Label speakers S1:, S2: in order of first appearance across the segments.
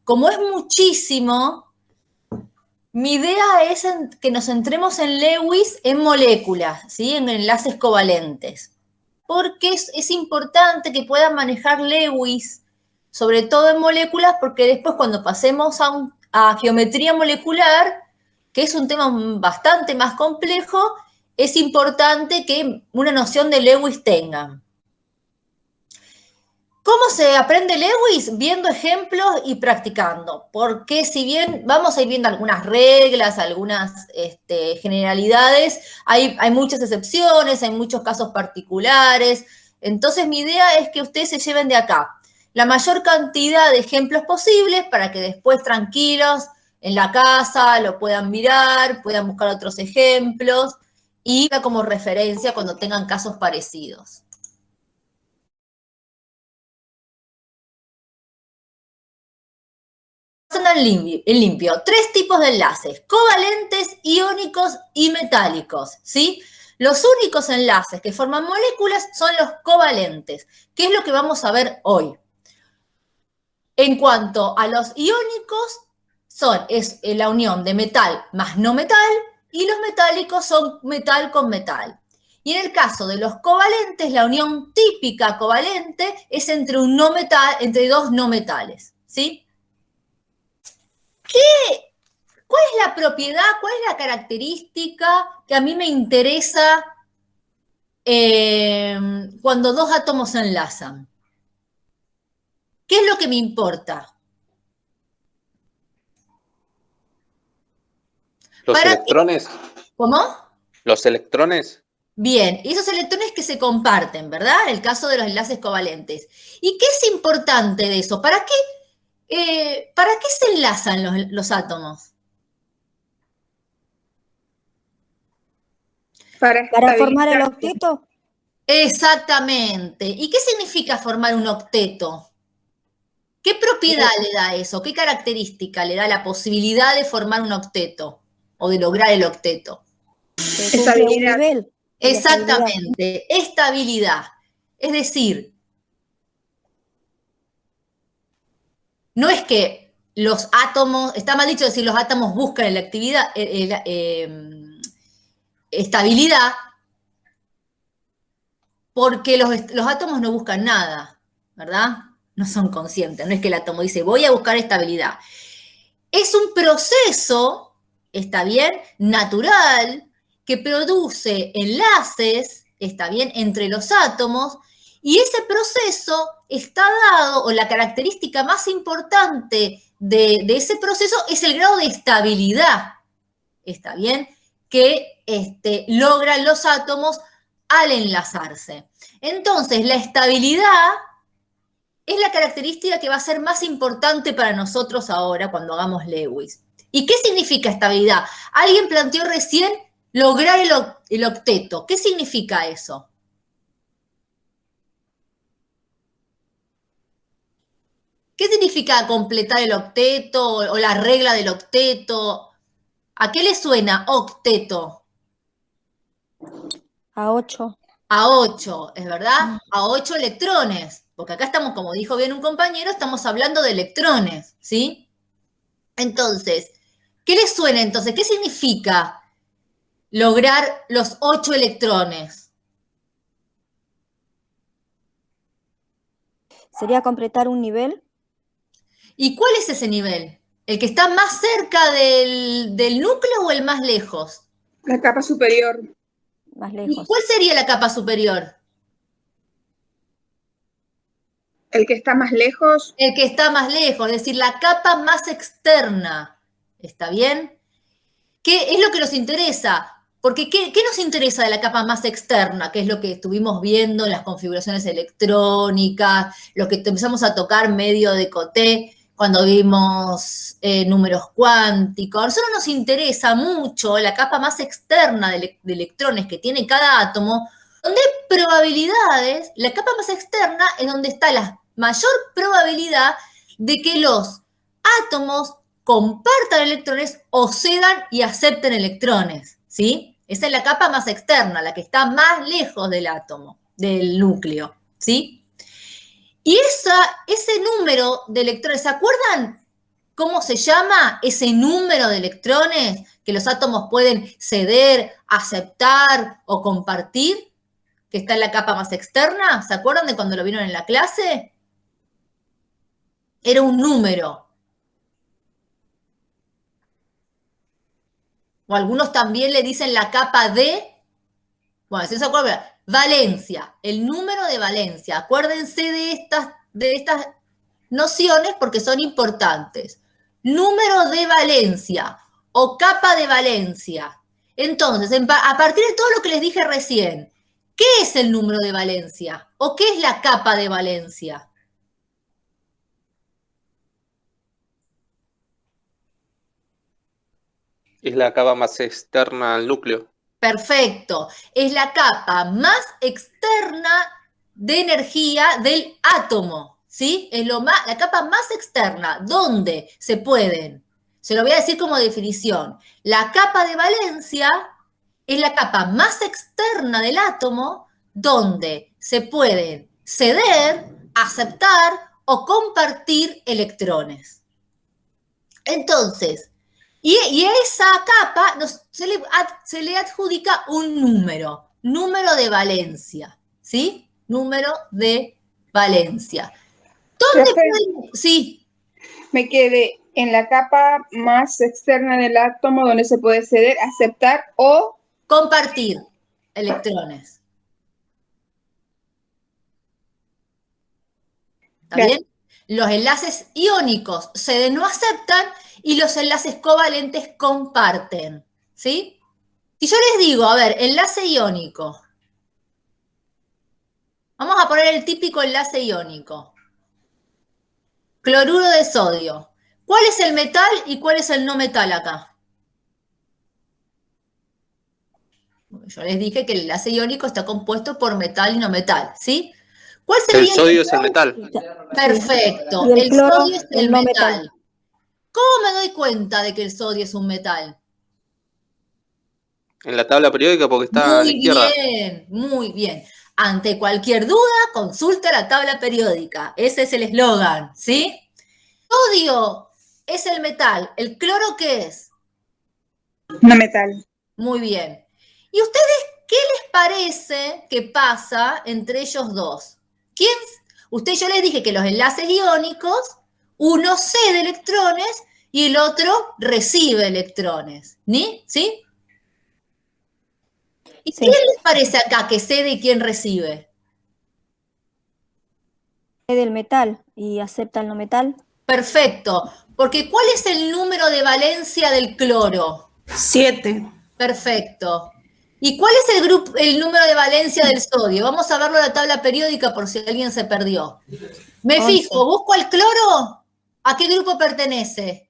S1: como es muchísimo, mi idea es que nos centremos en Lewis en moléculas, ¿sí? En enlaces covalentes. Porque es importante que puedan manejar Lewis, sobre todo en moléculas, porque después cuando pasemos a geometría molecular, que es un tema bastante más complejo, es importante que una noción de Lewis tengan. ¿Cómo se aprende Lewis? Viendo ejemplos y practicando, porque si bien vamos a ir viendo algunas reglas, algunas generalidades, hay muchas excepciones, hay muchos casos particulares, entonces mi idea es que ustedes se lleven de acá la mayor cantidad de ejemplos posibles para que después tranquilos en la casa lo puedan mirar, puedan buscar otros ejemplos y como referencia cuando tengan casos parecidos. En limpio, 3 tipos de enlaces, covalentes, iónicos y metálicos, ¿sí? Los únicos enlaces que forman moléculas son los covalentes, que es lo que vamos a ver hoy. En cuanto a los iónicos, es la unión de metal más no metal, y los metálicos son metal con metal. Y en el caso de los covalentes, la unión típica covalente es entre entre 2 no metales, ¿sí? ¿Cuál es la propiedad, cuál es la característica que a mí me interesa cuando 2 átomos se enlazan? ¿Qué es lo que me importa?
S2: Los electrones.
S1: ¿Cómo?
S2: Los electrones.
S1: Bien, esos electrones que se comparten, ¿verdad? En el caso de los enlaces covalentes. ¿Y qué es importante de eso? ¿Para qué se enlazan los átomos?
S3: Para formar el octeto.
S1: Exactamente. ¿Y qué significa formar un octeto? ¿Qué propiedad le da eso? ¿Qué característica le da la posibilidad de formar un octeto o de lograr el octeto?
S3: Estabilidad.
S1: Exactamente, estabilidad. Es decir, no es que los átomos, está mal dicho decir los átomos buscan estabilidad, porque los átomos no buscan nada, ¿verdad? No son conscientes, no es que el átomo dice voy a buscar estabilidad. Es un proceso, está bien, natural, que produce enlaces, está bien, entre los átomos, y ese proceso está dado, o la característica más importante de ese proceso es el grado de estabilidad, está bien, que logran los átomos al enlazarse. Entonces, la estabilidad es la característica que va a ser más importante para nosotros ahora cuando hagamos Lewis. ¿Y qué significa estabilidad? Alguien planteó recién lograr el octeto. ¿Qué significa eso? ¿Qué significa completar el octeto o la regla del octeto? ¿A qué le suena octeto?
S3: A 8.
S1: A 8, ¿es verdad? A 8 electrones. Porque acá estamos, como dijo bien un compañero, estamos hablando de electrones, ¿sí? Entonces, ¿qué les suena entonces? ¿Qué significa lograr los 8 electrones?
S3: ¿Sería completar un nivel?
S1: ¿Y cuál es ese nivel? ¿El que está más cerca del núcleo o el más lejos?
S4: La capa superior.
S3: Más lejos.
S1: ¿Y cuál sería la capa superior?
S4: El que está más lejos.
S1: El que está más lejos, es decir, la capa más externa. ¿Está bien? ¿Qué es lo que nos interesa? Porque ¿qué nos interesa de la capa más externa? Que es lo que estuvimos viendo en las configuraciones electrónicas, lo que empezamos a tocar medio de coté cuando vimos números cuánticos. A nosotros nos interesa mucho la capa más externa de electrones que tiene cada átomo, donde hay probabilidades, la capa más externa es donde está la mayor probabilidad de que los átomos compartan electrones o cedan y acepten electrones, ¿sí? Esa es la capa más externa, la que está más lejos del átomo, del núcleo, ¿sí? Y ese número de electrones, ¿se acuerdan ¿Cómo se llama ese número de electrones que los átomos pueden ceder, aceptar o compartir? Que está en la capa más externa. ¿Se acuerdan de cuando lo vieron en la clase? Era un número. O algunos también le dicen la capa de, bueno, si no se acuerdan, valencia, el número de valencia. Acuérdense de estas nociones porque son importantes. Número de valencia o capa de valencia. Entonces, a partir de todo lo que les dije recién, ¿qué es el número de valencia? ¿O qué es la capa de valencia?
S2: Es la capa más externa al núcleo.
S1: Perfecto. Es la capa más externa de energía del átomo, ¿sí? Es la capa más externa, donde se pueden, se lo voy a decir como definición, la capa de valencia es la capa más externa del átomo donde se pueden ceder, aceptar o compartir electrones. Entonces, y a esa capa se le adjudica un número de valencia, ¿sí? Número de valencia. ¿Dónde pueden? Sí.
S4: Me quedé en la capa más externa del átomo donde se puede ceder, aceptar o
S1: Compartir electrones. ¿Está bien? Los enlaces iónicos ceden o aceptan y los enlaces covalentes comparten, ¿sí? Si yo les digo, a ver, enlace iónico. Vamos a poner el típico enlace iónico. Cloruro de sodio. ¿Cuál es el metal y cuál es el no metal acá? Yo les dije que el enlace iónico está compuesto por metal y no metal, ¿sí? ¿Cuál sería
S2: El sodio es el metal.
S1: Perfecto.
S3: Y el
S1: El
S3: cloro,
S1: sodio es el
S3: el no
S1: metal.
S3: metal.
S1: ¿Cómo me doy cuenta de que el sodio es un metal?
S2: En la tabla periódica porque está a la izquierda.
S1: Muy bien. Ante cualquier duda, consulta la tabla periódica. Ese es el eslogan, ¿sí? Sodio es el metal. ¿El cloro qué es?
S4: no metal.
S1: Muy bien. ¿Y ustedes qué les parece que pasa entre ellos dos? Yo les dije que los enlaces iónicos, uno cede electrones y el otro recibe electrones. ¿Sí? ¿Y
S3: Sí.
S1: quién les parece acá que cede y quién recibe?
S3: Del metal y acepta el no metal.
S1: Perfecto, porque ¿cuál es el número de valencia del cloro?
S5: 7.
S1: Perfecto. ¿Y cuál es el número de valencia del sodio? Vamos a verlo en la tabla periódica por si alguien se perdió. Me
S3: 11.
S1: fijo, busco al cloro. ¿A qué grupo pertenece?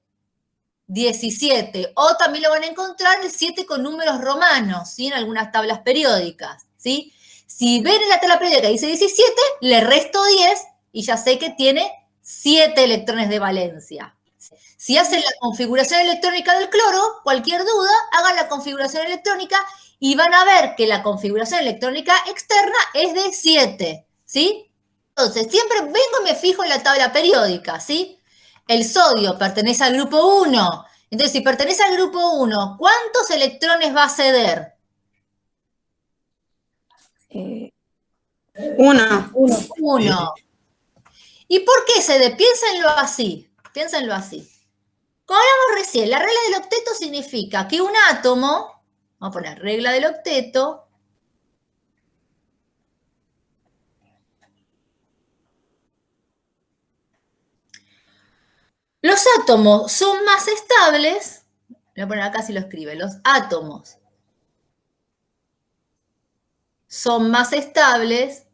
S1: 17. O también lo van a encontrar el 7 con números romanos, ¿sí? En algunas tablas periódicas, ¿sí? Si ven en la tabla periódica dice 17, le resto 10 y ya sé que tiene 7 electrones de valencia. Si hacen la configuración electrónica del cloro, cualquier duda, hagan la configuración electrónica y van a ver que la configuración electrónica externa es de 7, ¿sí? Entonces, siempre vengo y me fijo en la tabla periódica, ¿sí? El sodio pertenece al grupo 1. Entonces, si pertenece al grupo 1, ¿cuántos electrones va a ceder?
S5: 1.
S1: 1. ¿Y por qué cede? Piénsenlo así. Como hablamos recién, la regla del octeto significa que un átomo, vamos a poner regla del octeto, los átomos son más estables, voy a poner acá si lo escribe, los átomos son más estables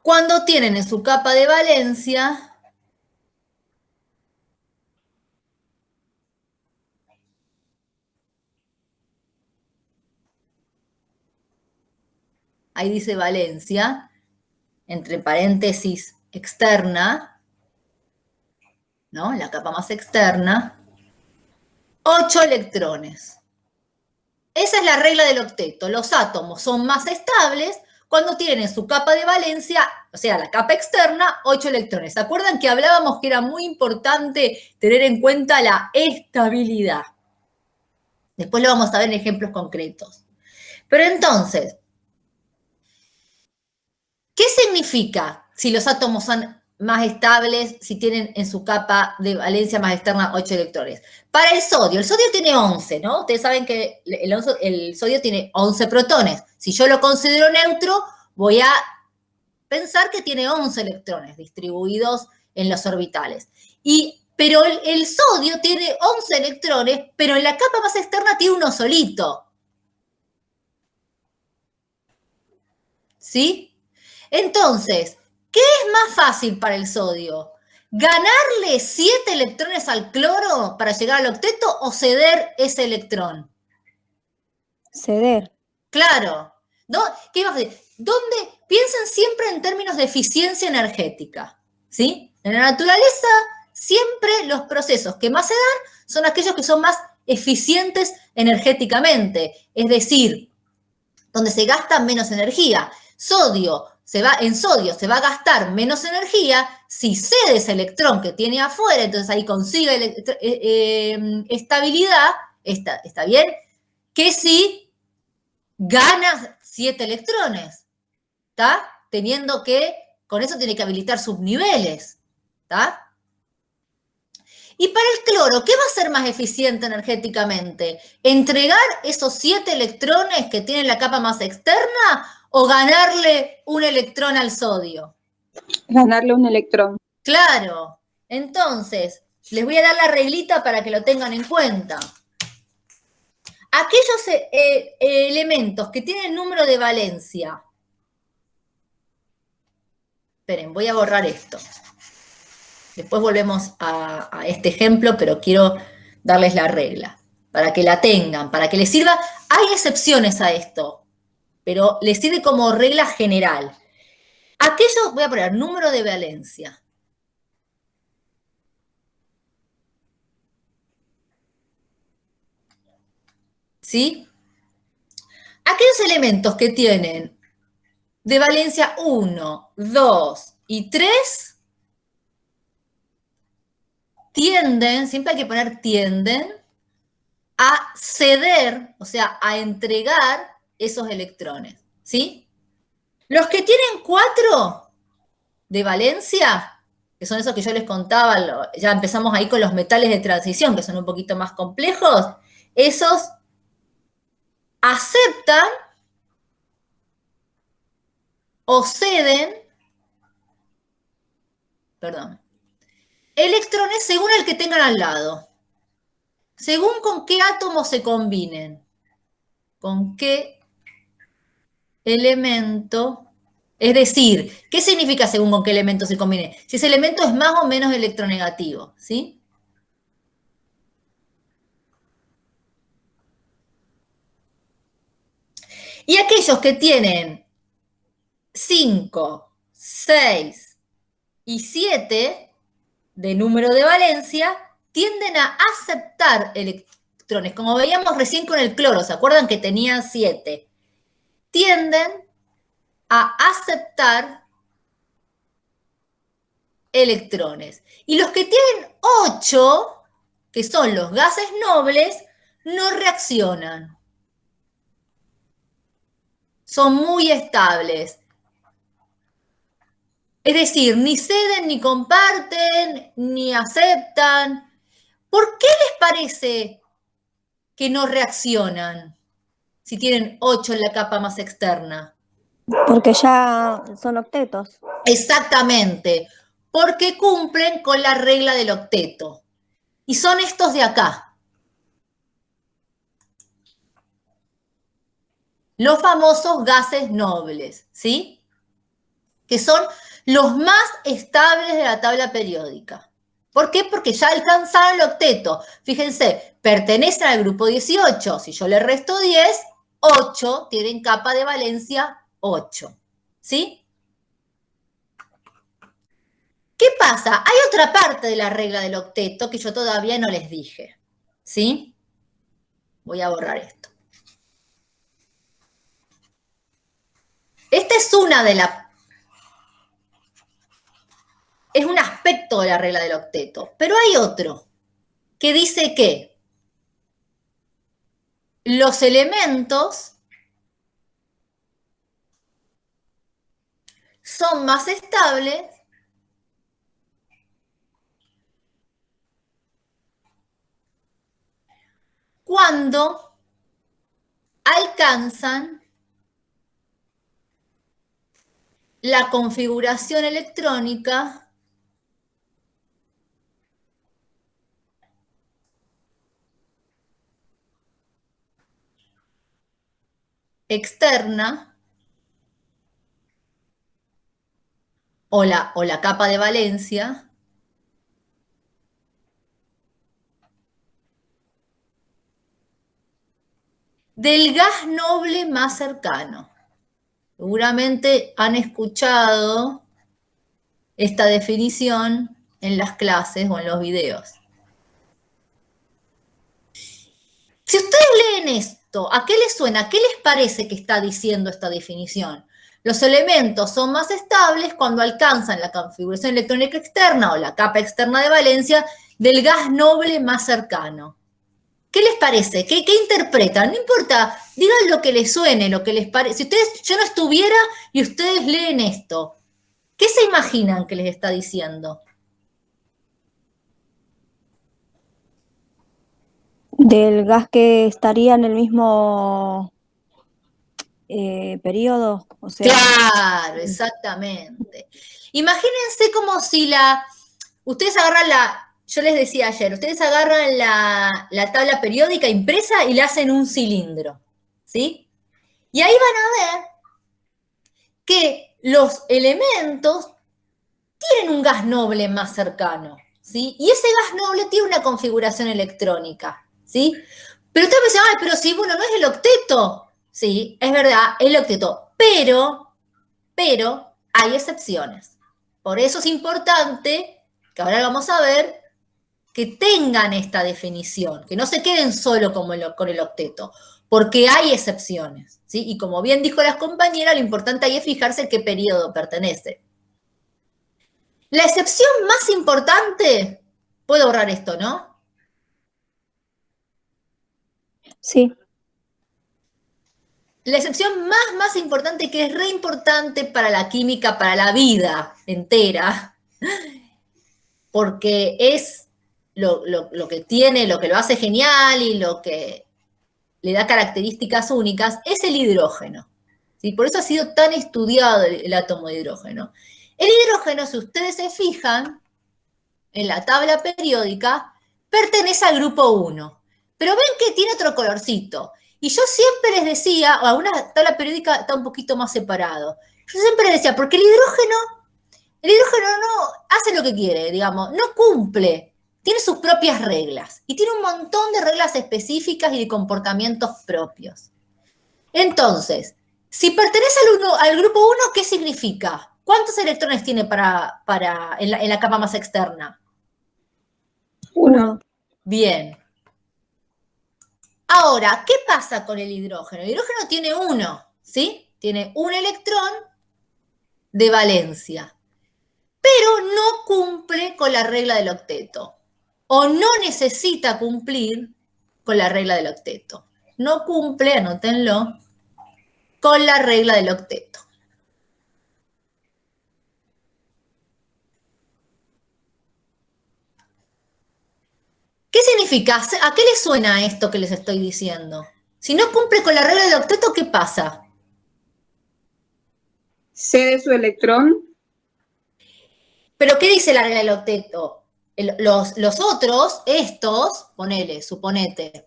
S1: cuando tienen en su capa de valencia ahí dice valencia, entre paréntesis externa, ¿no? La capa más externa, 8 electrones. Esa es la regla del octeto. Los átomos son más estables cuando tienen en su capa de valencia, o sea, la capa externa, 8 electrones. ¿Se acuerdan que hablábamos que era muy importante tener en cuenta la estabilidad? Después lo vamos a ver en ejemplos concretos. Pero entonces, ¿qué significa si los átomos son más estables, si tienen en su capa de valencia más externa 8 electrones? Para el sodio tiene 11, ¿no? Ustedes saben que el sodio tiene 11 protones. Si yo lo considero neutro, voy a pensar que tiene 11 electrones distribuidos en los orbitales. Pero el sodio tiene 11 electrones, pero en la capa más externa tiene uno solito. ¿Sí? Entonces, ¿qué es más fácil para el sodio? ¿Ganarle 7 electrones al cloro para llegar al octeto o ceder ese electrón?
S3: Ceder.
S1: Claro. ¿Qué iba a decir? Piensen siempre en términos de eficiencia energética, ¿sí? En la naturaleza, siempre los procesos que más se dan son aquellos que son más eficientes energéticamente, es decir, donde se gasta menos energía. En sodio se va a gastar menos energía si cede ese electrón que tiene afuera, entonces ahí consigue estabilidad, ¿está bien? Que si gana 7 electrones, ¿está? Teniendo que, con eso tiene que habilitar subniveles, ¿está? Y para el cloro, ¿qué va a ser más eficiente energéticamente? ¿Entregar esos 7 electrones que tiene la capa más externa o ganarle un electrón al sodio?
S4: Ganarle un electrón.
S1: Claro. Entonces, les voy a dar la reglita para que lo tengan en cuenta. Aquellos elementos que tienen número de valencia. Esperen, voy a borrar esto. Después volvemos a este ejemplo, pero quiero darles la regla, para que la tengan, para que les sirva. Hay excepciones a esto, pero les sirve como regla general. Aquellos, voy a poner número de valencia. ¿Sí? Aquellos elementos que tienen de valencia 1, 2 y 3 tienden, siempre hay que poner tienden, a ceder, o sea, a entregar esos electrones, ¿sí? Los que tienen 4 de valencia, que son esos que yo les contaba, ya empezamos ahí con los metales de transición, que son un poquito más complejos, esos aceptan o ceden, electrones según el que tengan al lado. Según con qué átomos se combinen. Con qué elemento. Es decir, ¿qué significa según con qué elemento se combine? Si ese elemento es más o menos electronegativo, ¿sí? Y aquellos que tienen 5, 6 y 7 de número de valencia tienden a aceptar electrones. Como veíamos recién con el cloro, ¿se acuerdan que tenían 7? Tienden a aceptar electrones. Y los que tienen 8, que son los gases nobles, no reaccionan. Son muy estables. Es decir, ni ceden, ni comparten, ni aceptan. ¿Por qué les parece que no reaccionan si tienen 8 en la capa más externa?
S3: Porque ya son octetos.
S1: Exactamente, porque cumplen con la regla del octeto. Y son estos de acá. Los famosos gases nobles, ¿sí? Que son los más estables de la tabla periódica. ¿Por qué? Porque ya alcanzaron el octeto. Fíjense, pertenecen al grupo 18. Si yo le resto 10, 8 tienen capa de valencia 8. ¿Sí? ¿Qué pasa? Hay otra parte de la regla del octeto que yo todavía no les dije. ¿Sí? Voy a borrar esto. Esta es un aspecto de la regla del octeto, pero hay otro que dice que los elementos son más estables cuando alcanzan la configuración electrónica externa o la capa de valencia del gas noble más cercano. Seguramente han escuchado esta definición en las clases o en los videos. Si ustedes leen esto, ¿a qué les suena? ¿Qué les parece que está diciendo esta definición? Los elementos son más estables cuando alcanzan la configuración electrónica externa o la capa externa de valencia del gas noble más cercano. ¿Qué les parece? ¿Qué interpretan? No importa, digan lo que les suene, lo que les parece. Si yo no estuviera y ustedes leen esto, ¿qué se imaginan que les está diciendo?
S3: Del gas que estaría en el mismo periodo, o sea.
S1: Claro, exactamente. Imagínense como si ustedes agarran yo les decía ayer, ustedes agarran la tabla periódica impresa y la hacen un cilindro, ¿sí? Y ahí van a ver que los elementos tienen un gas noble más cercano, ¿sí? Y ese gas noble tiene una configuración electrónica, ¿sí? Pero ustedes me dicen, ay, pero sí, bueno, ¿no es el octeto? Sí, es verdad, el octeto, pero hay excepciones. Por eso es importante, que ahora vamos a ver, que tengan esta definición, que no se queden solo con el octeto, porque hay excepciones, ¿sí? Y como bien dijo las compañeras, lo importante ahí es fijarse a qué periodo pertenece. La excepción más importante, puedo borrar esto, ¿no?
S3: Sí.
S1: La excepción más importante, que es re importante para la química, para la vida entera, porque es lo que tiene, lo que lo hace genial y lo que le da características únicas, es el hidrógeno. ¿Sí? Por eso ha sido tan estudiado el átomo de hidrógeno. El hidrógeno, si ustedes se fijan en la tabla periódica, pertenece al grupo 1. Pero ven que tiene otro colorcito. Y yo siempre les decía, o alguna tabla periódica está un poquito más separado. Yo siempre les decía, porque el hidrógeno no hace lo que quiere, digamos, no cumple. Tiene sus propias reglas y tiene un montón de reglas específicas y de comportamientos propios. Entonces, si pertenece al grupo 1, ¿qué significa? ¿Cuántos electrones tiene en la capa más externa?
S3: 1.
S1: Bien. Ahora, ¿qué pasa con el hidrógeno? El hidrógeno tiene 1, ¿sí? Tiene un electrón de valencia, pero no cumple con la regla del octeto, o no necesita cumplir con la regla del octeto. No cumple, anótenlo, con la regla del octeto. ¿Qué significa? ¿A qué les suena esto que les estoy diciendo? Si no cumple con la regla del octeto, ¿qué pasa?
S4: Cede su electrón.
S1: ¿Pero qué dice la regla del octeto? Los otros, estos, suponete,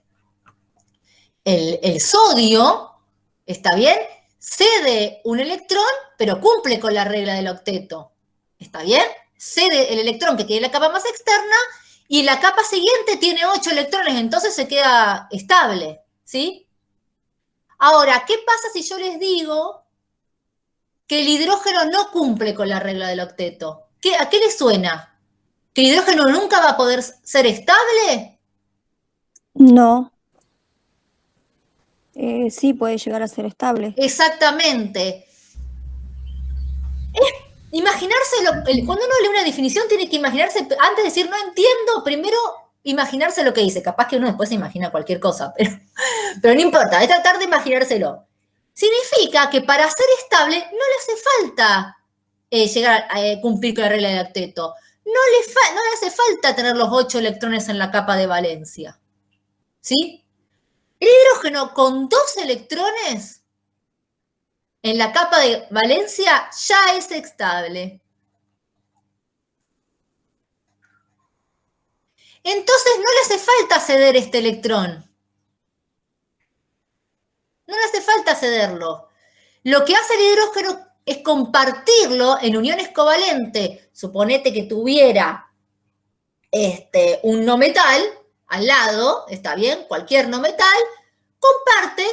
S1: el sodio, ¿está bien? Cede un electrón, pero cumple con la regla del octeto. ¿Está bien? Cede el electrón que tiene la capa más externa y la capa siguiente tiene 8 electrones, entonces se queda estable, ¿sí? Ahora, ¿qué pasa si yo les digo que el hidrógeno no cumple con la regla del octeto? ¿A qué les suena? ¿Que el hidrógeno nunca va a poder ser estable?
S3: No. Sí, puede llegar a ser estable.
S1: Exactamente. Imaginárselo, cuando uno lee una definición tiene que imaginarse, antes de decir no entiendo, primero imaginarse lo que dice. Capaz que uno después se imagina cualquier cosa, pero no importa, es tratar de imaginárselo. Significa que para ser estable no le hace falta llegar a cumplir con la regla del octeto. No le hace falta tener los 8 electrones en la capa de valencia. ¿Sí? El hidrógeno con 2 electrones en la capa de valencia ya es estable. Entonces no le hace falta ceder este electrón. No le hace falta cederlo. Lo que hace el hidrógeno es compartirlo en uniones covalentes. Suponete que tuviera un no metal al lado, está bien, cualquier no metal, comparte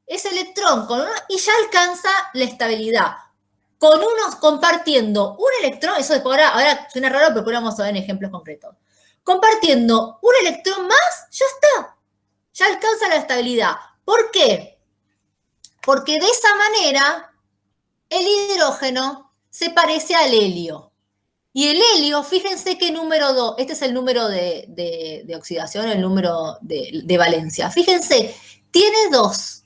S1: ese electrón con uno y ya alcanza la estabilidad. Con unos compartiendo un electrón, eso después ahora suena raro, pero después vamos a ver en ejemplos concretos. Compartiendo un electrón más, ya está. Ya alcanza la estabilidad. ¿Por qué? Porque de esa manera el hidrógeno se parece al helio. Y el helio, fíjense qué número 2, este es el número de oxidación, el número de valencia. Fíjense, tiene 2.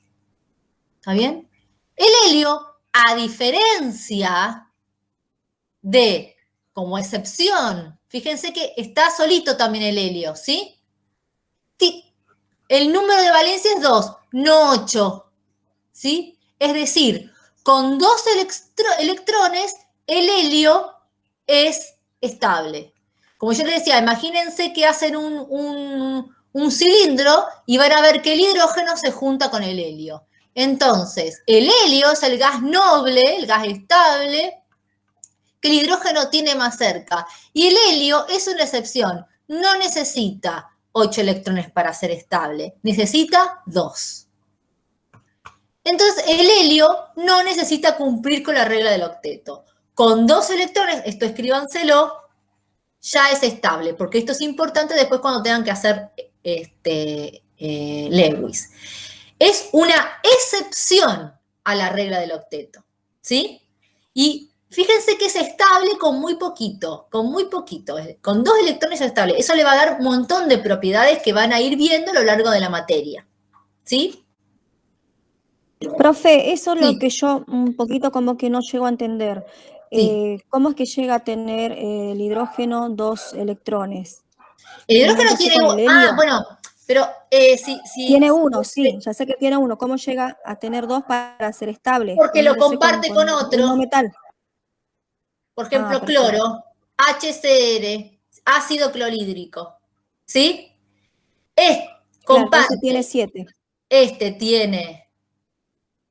S1: ¿Está bien? El helio, a diferencia de, como excepción, fíjense que está solito también el helio, ¿sí? El número de valencia es 2, no 8, ¿sí? Es decir, con 2 electrones, el helio es estable. Como yo les decía, imagínense que hacen un cilindro y van a ver que el hidrógeno se junta con el helio. Entonces, el helio es el gas noble, el gas estable, que el hidrógeno tiene más cerca. Y el helio es una excepción. No necesita 8 electrones para ser estable, necesita 2. Entonces, el helio no necesita cumplir con la regla del octeto. Con 2 electrones, esto escríbanselo, ya es estable, porque esto es importante después cuando tengan que hacer Lewis. Es una excepción a la regla del octeto, ¿sí? Y fíjense que es estable con muy poquito, con 2 electrones es estable. Eso le va a dar un montón de propiedades que van a ir viendo a lo largo de la materia, ¿sí?
S3: Profe, eso es
S1: Sí.
S3: lo que yo un poquito como que no llego a entender.
S1: Sí.
S3: ¿Cómo es que llega a tener el hidrógeno 2 electrones?
S1: El
S3: ¿Cómo
S1: hidrógeno
S3: lo hace
S1: tiene...
S3: con el helio?
S1: bueno, pero si
S3: Tiene 1, sí, ya sé que tiene 1. ¿Cómo llega a tener 2 para ser estable?
S1: porque lo
S3: Poniéndose
S1: comparte con
S3: un
S1: otro.
S3: no metal.
S1: Por ejemplo,
S3: Perfecto.
S1: cloro, HCl, ácido clorhídrico, ¿sí?
S3: Claro,
S1: Comparte,
S3: ese tiene 7.
S1: este tiene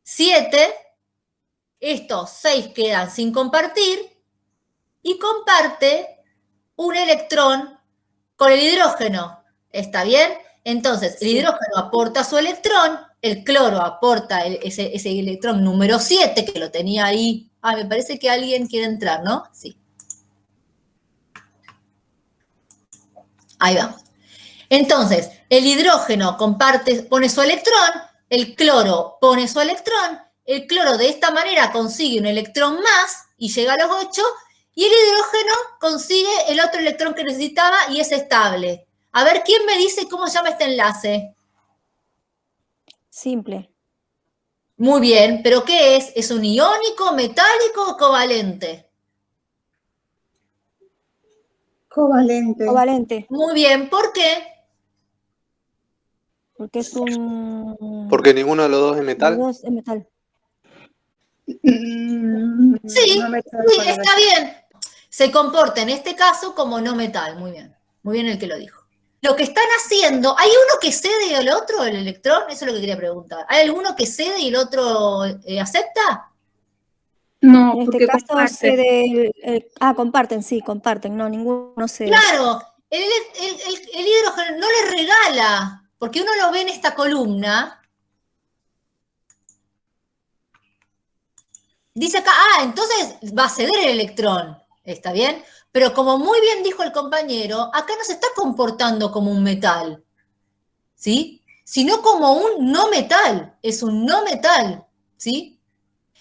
S1: 7, estos 6 quedan sin compartir y comparte un electrón con el hidrógeno, ¿está bien? Entonces, el
S3: Sí.
S1: hidrógeno aporta su electrón, el cloro aporta ese electrón número 7, que lo tenía ahí. Me parece que alguien quiere entrar, ¿no? Sí. Ahí vamos. Entonces, el hidrógeno pone su electrón, el cloro pone su electrón, el cloro de esta manera consigue un electrón más y llega a los 8, y el hidrógeno consigue el otro electrón que necesitaba y es estable. A ver, ¿quién me dice cómo se llama este enlace?
S3: Simple.
S1: Muy bien, ¿pero qué es? ¿Es un iónico, metálico o covalente?
S4: Covalente.
S3: Covalente,
S1: Muy bien, ¿por qué?
S3: porque es un...
S2: Porque ninguno de los dos es metal.
S3: Los dos es metal.
S1: Sí,
S4: No me
S1: está bien. Se comporta en este caso como no metal. Muy bien el que lo dijo. Lo que están haciendo, ¿hay uno que cede y el otro, el electrón? Eso es lo que quería preguntar. ¿Hay alguno que cede y el otro acepta?
S4: No,
S3: En este
S4: porque
S3: caso
S4: comparte.
S3: comparten, sí, comparten. No, ninguno cede.
S1: Claro, el hidrógeno no le regala, porque uno lo ve en esta columna. Dice acá, entonces va a ceder el electrón, ¿está bien? Pero como muy bien dijo el compañero, acá no se está comportando como un metal, ¿sí? Sino como un no metal, es un no metal, ¿sí?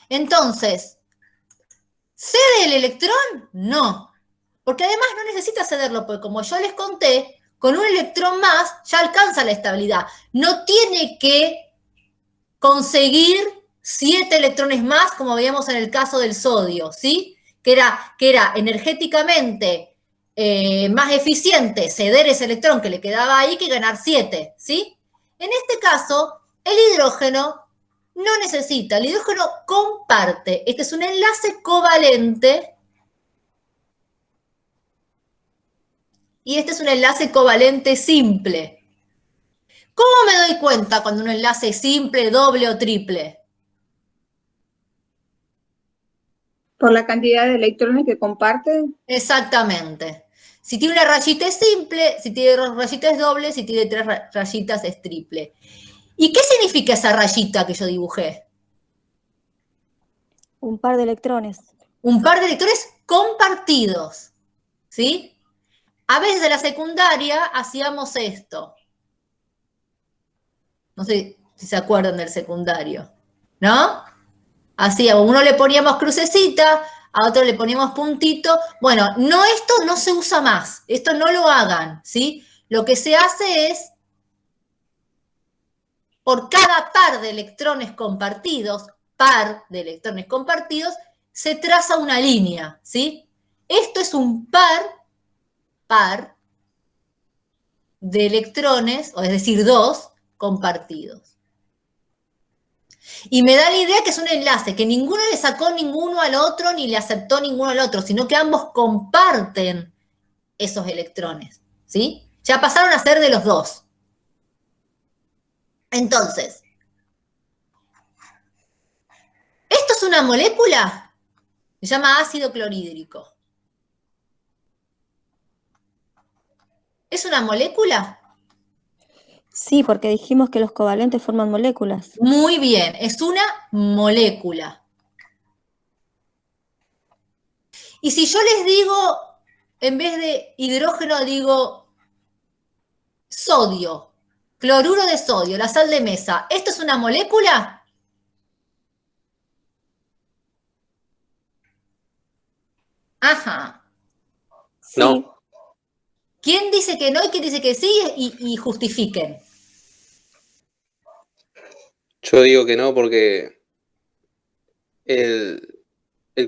S1: Entonces, cede ¿Cede el electrón? No. Porque además no necesita cederlo, porque como yo les conté, con un electrón más ya alcanza la estabilidad. No tiene que conseguir 7 electrones más, como veíamos en el caso del sodio, ¿sí? Que era energéticamente más eficiente ceder ese electrón que le quedaba ahí que ganar 7, ¿sí? En este caso, el hidrógeno no necesita, el hidrógeno comparte. Este es un enlace covalente y este es un enlace covalente simple. ¿Cómo me doy cuenta cuando un enlace es simple, doble o triple?
S4: Por la cantidad de electrones que comparte.
S1: Exactamente. Si tiene una rayita es simple, si tiene 2 rayitas es doble, si tiene 3 rayitas es triple. ¿Y qué significa esa rayita que yo dibujé?
S3: Un par de electrones.
S1: Un par de electrones compartidos, ¿sí? A veces en la secundaria hacíamos esto. No sé si se acuerdan del secundario, ¿no? Hacíamos, uno le poníamos crucecita, a otro le poníamos puntito. Bueno, no, esto no se usa más, esto no lo hagan, ¿sí? Lo que se hace es, por cada par de electrones compartidos, se traza una línea, ¿sí? Esto es un par de electrones, o es decir, 2 compartidos. Y me da la idea que es un enlace, que ninguno le sacó ninguno al otro ni le aceptó ninguno al otro, sino que ambos comparten esos electrones, ¿sí? Ya pasaron a ser de los 2. Entonces, ¿esto es una molécula? Se llama ácido clorhídrico. ¿Es una molécula?
S3: Sí, porque dijimos que los covalentes forman moléculas.
S1: Muy bien, es una molécula. Y si yo les digo, en vez de hidrógeno, digo sodio, cloruro de sodio, la sal de mesa, ¿esto es una molécula? Ajá.
S3: Sí.
S2: No.
S1: ¿Quién dice que no y quién dice que sí? Y justifiquen.
S2: Yo digo que no porque el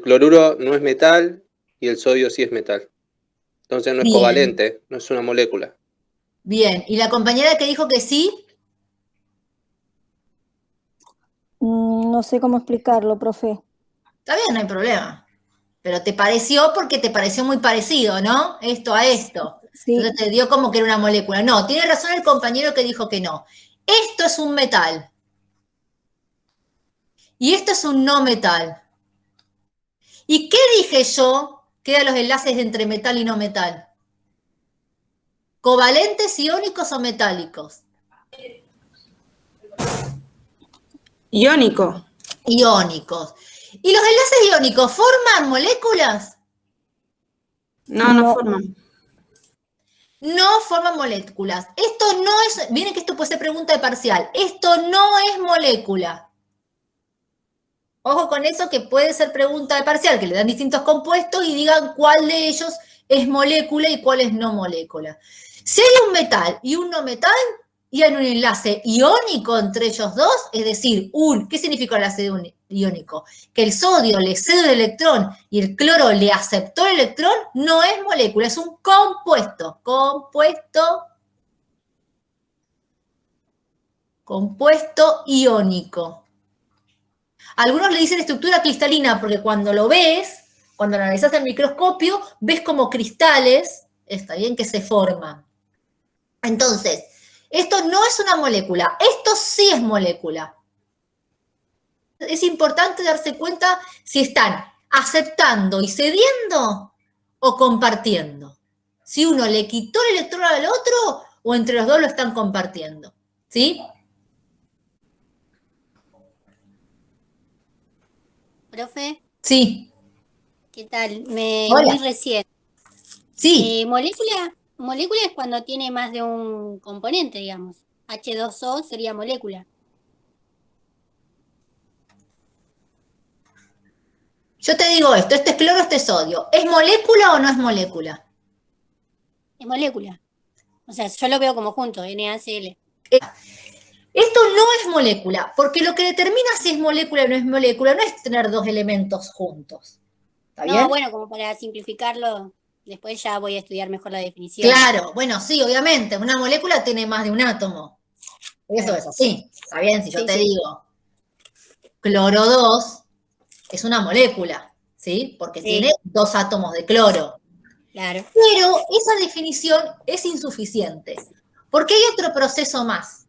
S2: cloruro no es metal y el sodio sí es metal. Entonces no es
S1: Bien,
S2: covalente, no es una molécula.
S1: bien. ¿Y la compañera que dijo que sí?
S3: No sé cómo explicarlo, profe.
S1: Está bien, no hay problema. Pero te pareció porque te pareció muy parecido, ¿no? Esto a esto.
S3: Sí,
S1: Entonces te dio como que era una molécula. No, tiene razón el compañero que dijo que no. Esto es un metal. Y esto es un no metal. ¿Y qué dije yo que eran los enlaces entre metal y no metal? ¿Covalentes, iónicos o metálicos?
S5: Iónico.
S1: Iónicos. ¿Y los enlaces iónicos forman moléculas?
S5: No, no
S3: No.
S5: forman.
S1: No forman moléculas. Esto no es, miren que esto puede ser pregunta de parcial, esto no es molécula. Ojo con eso que puede ser pregunta de parcial, que le dan distintos compuestos y digan cuál de ellos es molécula y cuál es no molécula. Si hay un metal y un no metal, y hay un enlace iónico entre ellos dos, es decir, ¿qué significa el enlace iónico? Que el sodio le cede el electrón y el cloro le aceptó el electrón, no es molécula, es un compuesto. Compuesto iónico. Algunos le dicen estructura cristalina porque cuando lo ves, cuando lo analizas en microscopio, ves como cristales, está bien, que se forman. Entonces, esto no es una molécula, esto sí es molécula. Es importante darse cuenta si están aceptando y cediendo o compartiendo. Si uno le quitó el electrón al otro o entre los dos lo están compartiendo. ¿Sí?
S6: Profe,
S1: Sí.
S6: ¿qué tal? Me
S1: Hola.
S6: uní recién.
S1: Sí.
S6: Molécula es cuando tiene más de un componente, digamos. H2O sería molécula.
S1: Yo te digo esto, este es cloro, este es sodio. ¿Es molécula o no es molécula?
S6: Es molécula. O sea, yo lo veo como junto, NaCl.
S1: Esto no es molécula, porque lo que determina si es molécula o no es tener dos elementos juntos. ¿Está bien?
S6: No, bueno, como para simplificarlo, después ya voy a estudiar mejor la definición.
S1: Claro, bueno, sí, obviamente, una molécula tiene más de un átomo. Eso es así, ¿está bien? Si yo
S6: Sí,
S1: te
S6: sí.
S1: digo cloro 2, es una molécula, ¿sí? Porque
S6: Sí.
S1: tiene 2 átomos de cloro.
S6: Claro.
S1: Pero esa definición es insuficiente, porque hay otro proceso más.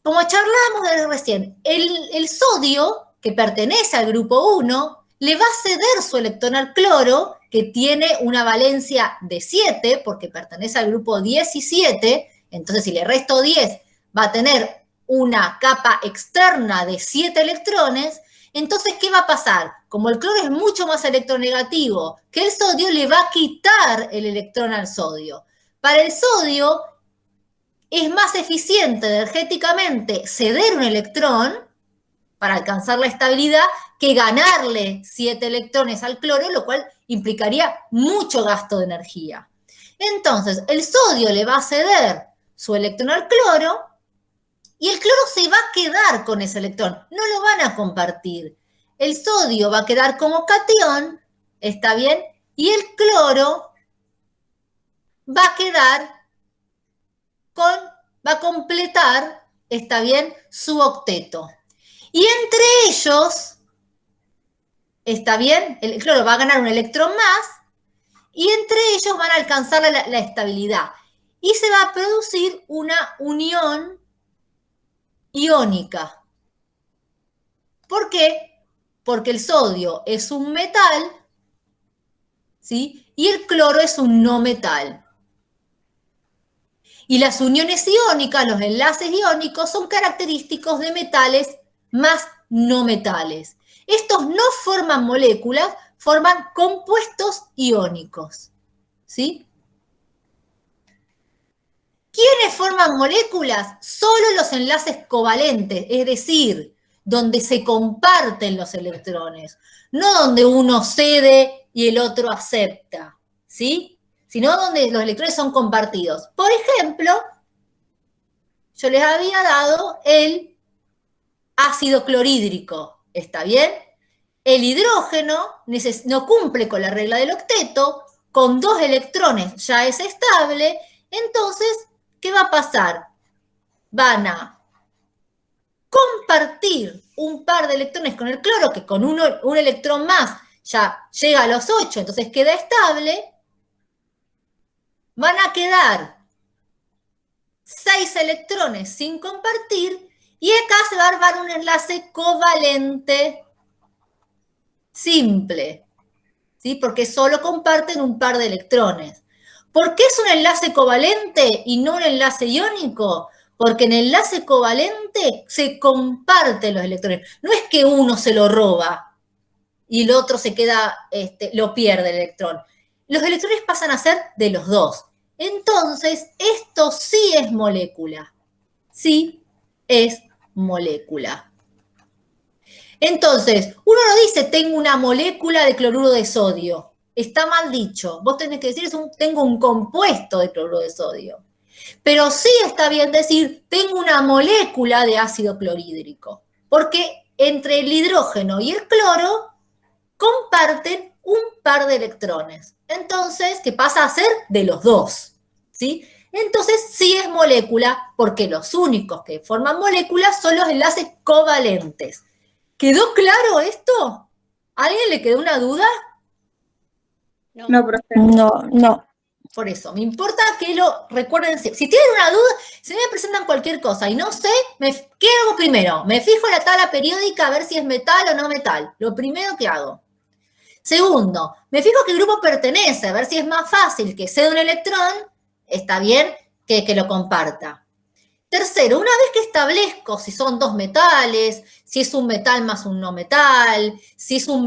S1: Como charlábamos recién, el sodio, que pertenece al grupo 1, le va a ceder su electrón al cloro, que tiene una valencia de 7, porque pertenece al grupo 17, entonces si le resto 10, va a tener una capa externa de 7 electrones. Entonces, ¿qué va a pasar? Como el cloro es mucho más electronegativo que el sodio, le va a quitar el electrón al sodio. Para el sodio es más eficiente energéticamente ceder un electrón para alcanzar la estabilidad que ganarle 7 electrones al cloro, lo cual implicaría mucho gasto de energía. Entonces, el sodio le va a ceder su electrón al cloro y el cloro se va a quedar con ese electrón, no lo van a compartir. El sodio va a quedar como catión, ¿está bien? Y el cloro va a quedar va a completar, ¿está bien?, su octeto. Y entre ellos, ¿está bien?, el cloro va a ganar un electrón más y entre ellos van a alcanzar la estabilidad. Y se va a producir una unión iónica. ¿Por qué? Porque el sodio es un metal, ¿sí? Y el cloro es un no metal. Y las uniones iónicas, los enlaces iónicos, son característicos de metales más no metales. Estos no forman moléculas, forman compuestos iónicos, ¿sí? ¿Quiénes forman moléculas? Solo los enlaces covalentes, es decir, donde se comparten los electrones, no donde uno cede y el otro acepta, ¿sí? Sino donde los electrones son compartidos. Por ejemplo, yo les había dado el ácido clorhídrico, ¿está bien? El hidrógeno no cumple con la regla del octeto, con 2 electrones ya es estable, entonces, ¿qué va a pasar? Van a compartir un par de electrones con el cloro, que con un electrón más ya llega a los 8, entonces queda estable. Van a quedar 6 electrones sin compartir y acá se va a armar un enlace covalente simple, ¿sí? Porque solo comparten un par de electrones. ¿Por qué es un enlace covalente y no un enlace iónico? Porque en el enlace covalente se comparten los electrones. No es que uno se lo roba y el otro se queda, lo pierde el electrón. Los electrones pasan a ser de los dos. Entonces, esto sí es molécula. Sí es molécula. Entonces, uno no dice tengo una molécula de cloruro de sodio. Está mal dicho. Vos tenés que decir tengo un compuesto de cloruro de sodio. Pero sí está bien decir tengo una molécula de ácido clorhídrico. Porque entre el hidrógeno y el cloro comparten un par de electrones. Entonces, ¿qué pasa a ser de los dos? ¿Sí? Entonces, sí es molécula, porque los únicos que forman moléculas son los enlaces covalentes. ¿Quedó claro esto? ¿A alguien le quedó una duda?
S4: No, profe.
S3: No.
S1: Por eso, me importa que lo recuerden. Si tienen una duda, si me presentan cualquier cosa y no sé, ¿qué hago primero? Me fijo en la tabla periódica a ver si es metal o no metal. Lo primero que hago. Segundo, me fijo a qué grupo pertenece, a ver si es más fácil que ceda un electrón, está bien, que lo comparta. Tercero, una vez que establezco si son 2 metales, si es un metal más un no metal, si es un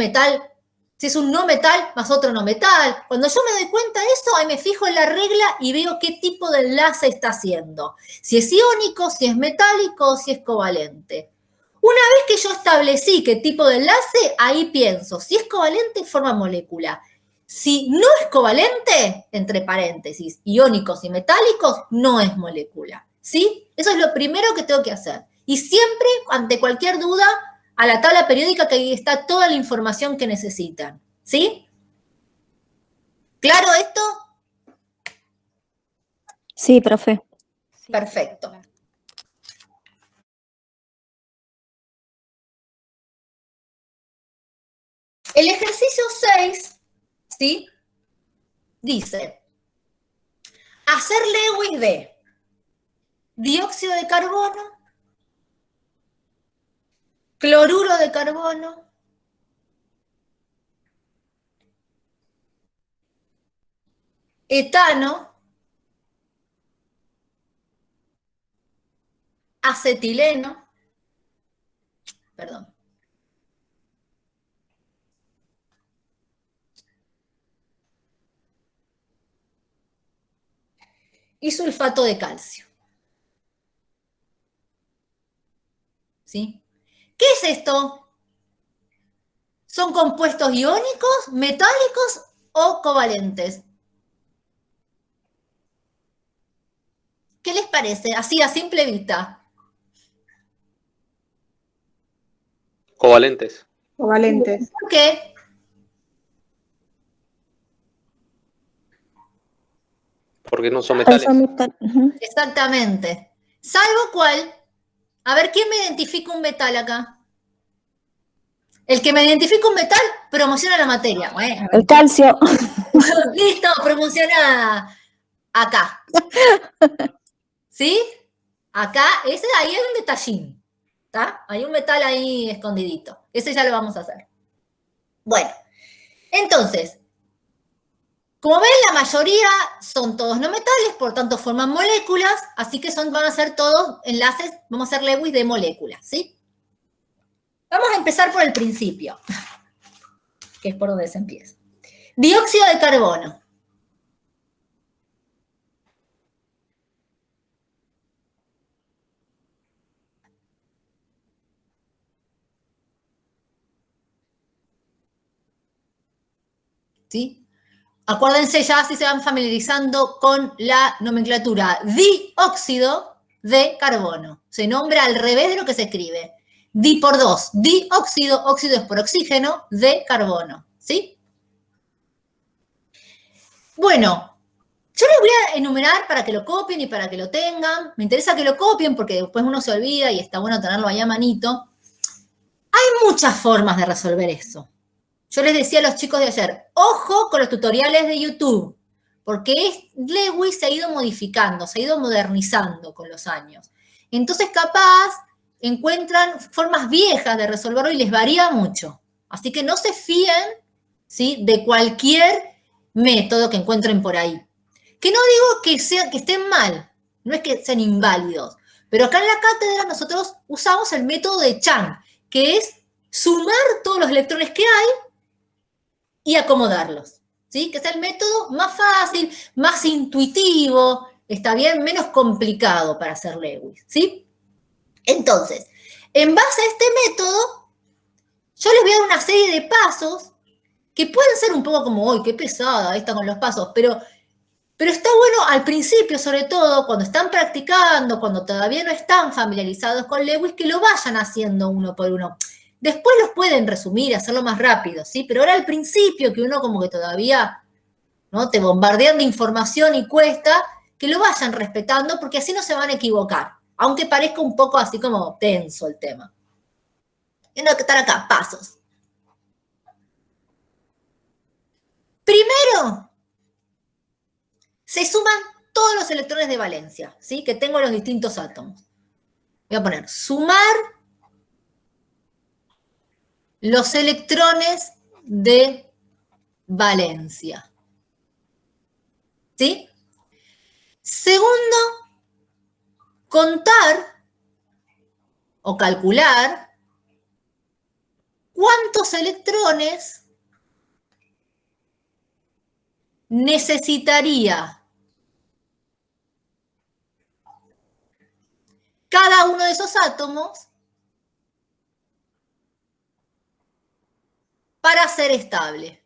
S1: no metal más otro no metal, cuando yo me doy cuenta de eso, ahí me fijo en la regla y veo qué tipo de enlace está haciendo. Si es iónico, si es metálico, si es covalente. Una vez que yo establecí qué tipo de enlace, ahí pienso, si es covalente, forma molécula. Si no es covalente, entre paréntesis, iónicos y metálicos, no es molécula, ¿sí? Eso es lo primero que tengo que hacer. Y siempre, ante cualquier duda, a la tabla periódica que ahí está toda la información que necesitan, ¿sí? ¿Claro esto?
S3: Sí, profe.
S1: Perfecto. El ejercicio 6, ¿sí? Dice, hacer Lewis de dióxido de carbono, cloruro de carbono, etano, acetileno, perdón, y sulfato de calcio. ¿Sí? ¿Qué es esto? ¿Son compuestos iónicos, metálicos o covalentes? ¿Qué les parece? Así a simple vista.
S2: Covalentes.
S4: Covalentes.
S1: ¿Por qué?
S2: Porque no son
S3: Ahí
S2: metales.
S3: son ujú.
S1: Exactamente. ¿Salvo cuál? A ver, ¿quién me identifica un metal acá? El que me identifica un metal promociona la materia. Bueno,
S3: El calcio.
S1: listo, promociona acá. ¿Sí? Acá, ese de ahí es un detallín. ¿Está? Hay un metal ahí escondidito. Ese ya lo vamos a hacer. Bueno, entonces, como ven, la mayoría son todos no metales, por tanto forman moléculas, así que van a ser todos enlaces, vamos a hacer Lewis de moléculas, ¿sí? Vamos a empezar por el principio, que es por donde se empieza. Dióxido de carbono. ¿Sí? Acuérdense ya si se van familiarizando con la nomenclatura. Dióxido de carbono. Se nombra al revés de lo que se escribe. Di por dos. Dióxido, óxido es por oxígeno, de carbono. ¿Sí? Bueno, yo les voy a enumerar para que lo copien y para que lo tengan. Me interesa que lo copien porque después uno se olvida y está bueno tenerlo ahí a manito. Hay muchas formas de resolver eso. Yo les decía a los chicos de ayer, ojo con los tutoriales de YouTube, porque Lewis se ha ido modificando, se ha ido modernizando con los años. Entonces, capaz, encuentran formas viejas de resolverlo y les varía mucho. Así que no se fíen, ¿sí?, de cualquier método que encuentren por ahí. Que no digo que estén mal, no es que sean inválidos, pero acá en la cátedra nosotros usamos el método de Chang, que es sumar todos los electrones que hay y acomodarlos, ¿sí? Que es el método más fácil, más intuitivo, está bien, menos complicado para hacer Lewis, ¿sí? Entonces, en base a este método, yo les voy a dar una serie de pasos que pueden ser un poco como, ¡ay, qué pesada esta con los pasos! Pero está bueno al principio, sobre todo, cuando están practicando, cuando todavía no están familiarizados con Lewis, que lo vayan haciendo uno por uno. Después los pueden resumir, hacerlo más rápido, ¿sí? Pero ahora al principio, que uno como que todavía, ¿no?, te bombardean de información y cuesta, que lo vayan respetando, porque así no se van a equivocar, aunque parezca un poco así como tenso el tema. Tienen que estar acá, pasos. Primero, se suman todos los electrones de valencia, ¿sí?, que tengo en los distintos átomos. Voy a poner sumar los electrones de valencia. ¿Sí? Segundo, contar o calcular cuántos electrones necesitaría cada uno de esos átomos para ser estable.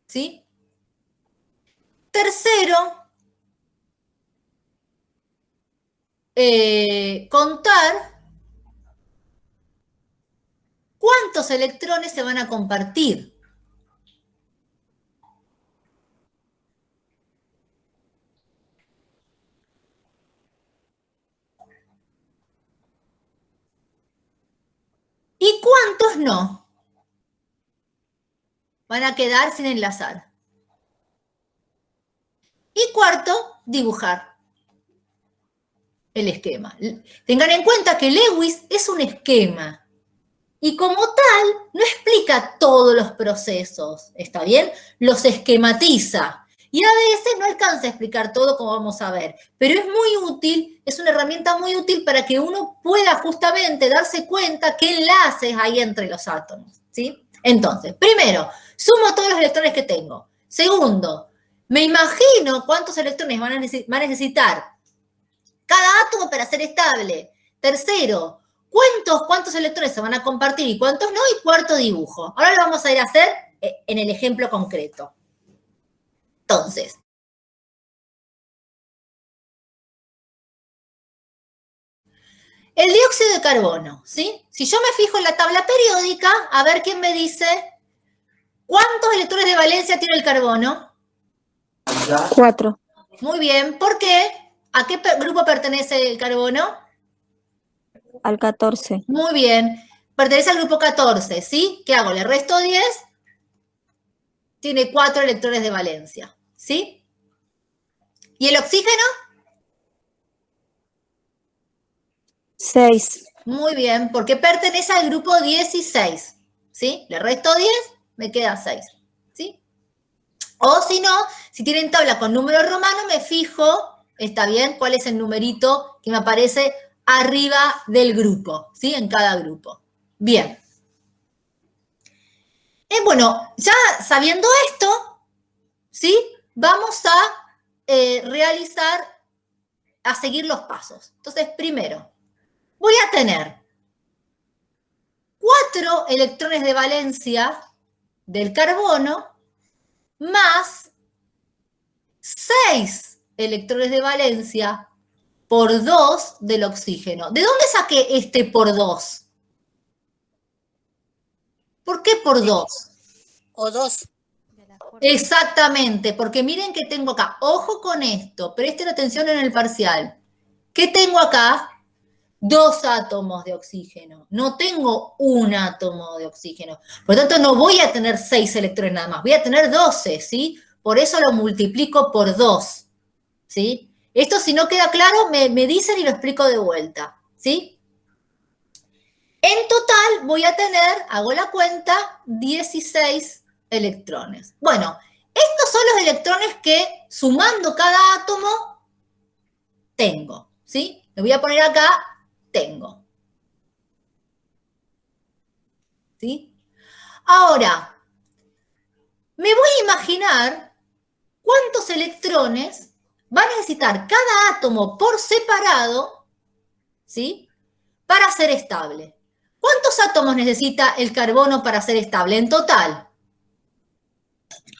S1: ¿Sí? Tercero, contar cuántos electrones se van a compartir. ¿Y cuántos no? Van a quedar sin enlazar. Y cuarto, dibujar el esquema. Tengan en cuenta que Lewis es un esquema y como tal no explica todos los procesos, ¿está bien? Los esquematiza y a veces no alcanza a explicar todo como vamos a ver, pero es muy útil, es una herramienta muy útil para que uno pueda justamente darse cuenta qué enlaces hay entre los átomos, ¿sí? Entonces, primero, sumo todos los electrones que tengo. Segundo, me imagino cuántos electrones van a necesitar cada átomo para ser estable. Tercero, cuento cuántos electrones se van a compartir y cuántos no. Y cuarto, dibujo. Ahora lo vamos a ir a hacer en el ejemplo concreto. Entonces, el dióxido de carbono, ¿sí? Si yo me fijo en la tabla periódica, a ver quién me dice cuántos electrones de valencia tiene el carbono.
S3: 4.
S1: Muy bien, ¿por qué? ¿A qué grupo pertenece el carbono?
S3: Al 14.
S1: Muy bien, pertenece al grupo 14, ¿sí? ¿Qué hago? Le resto 10, tiene 4 electrones de valencia, ¿sí? ¿Y el oxígeno?
S3: 6.
S1: Muy bien, porque pertenece al grupo 16, ¿sí? Le resto 10, me queda 6, ¿sí? O si no, si tienen tabla con número romano, me fijo, está bien, cuál es el numerito que me aparece arriba del grupo, ¿sí? En cada grupo. Bien. Bueno, ya sabiendo esto, ¿sí? Vamos a a seguir los pasos. Entonces, primero, voy a tener 4 electrones de valencia del carbono más 6 electrones de valencia por 2 del oxígeno. ¿De dónde saqué este por 2? ¿Por qué por 2?
S6: O 2.
S1: Exactamente, porque miren que tengo acá, ojo con esto, presten atención en el parcial. ¿Qué tengo acá? 2 átomos de oxígeno, no tengo un átomo de oxígeno. Por lo tanto, no voy a tener 6 electrones nada más, voy a tener 12, ¿sí? Por eso lo multiplico por 2, ¿sí? Esto si no queda claro, me dicen y lo explico de vuelta, ¿sí? En total voy a tener, hago la cuenta, 16 electrones. Bueno, estos son los electrones que, sumando cada átomo, tengo, ¿sí? Le voy a poner acá, tengo. ¿Sí? Ahora, me voy a imaginar cuántos electrones va a necesitar cada átomo por separado, ¿sí? Para ser estable. ¿Cuántos átomos necesita el carbono para ser estable en total?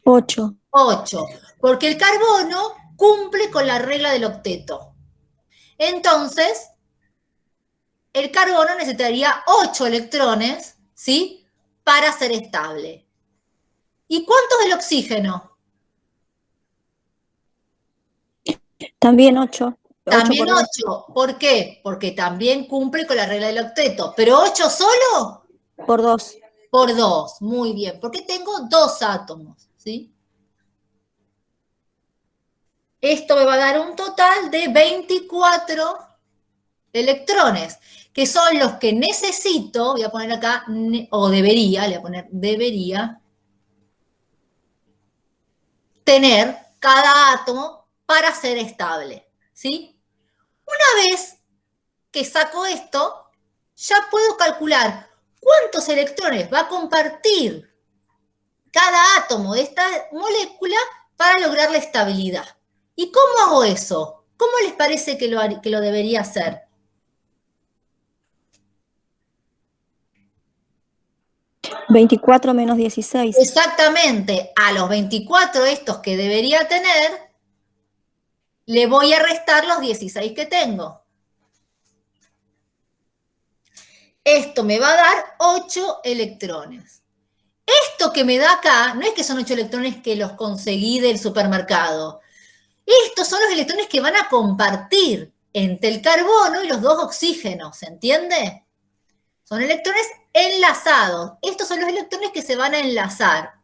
S3: 8.
S1: 8, porque el carbono cumple con la regla del octeto. Entonces, el carbono necesitaría 8 electrones, ¿sí? Para ser estable. ¿Y cuántos del oxígeno?
S3: También 8.
S1: También 8. ¿Por qué? Porque también cumple con la regla del octeto. ¿Pero 8 solo?
S3: Por 2.
S1: Por 2. Muy bien. Porque tengo 2 átomos, ¿sí? Esto me va a dar un total de 24 electrones, que son los que necesito, voy a poner acá, o debería, le voy a poner debería, tener cada átomo para ser estable, ¿sí? Una vez que saco esto, ya puedo calcular cuántos electrones va a compartir cada átomo de esta molécula para lograr la estabilidad. ¿Y cómo hago eso? ¿Cómo les parece que lo debería hacer?
S3: 24 menos 16.
S1: Exactamente, a los 24 estos que debería tener, le voy a restar los 16 que tengo. Esto me va a dar 8 electrones. Esto que me da acá, no es que son 8 electrones que los conseguí del supermercado. Estos son los electrones que van a compartir entre el carbono y los dos oxígenos, ¿se entiende? Son electrones enlazados. Estos son los electrones que se van a enlazar.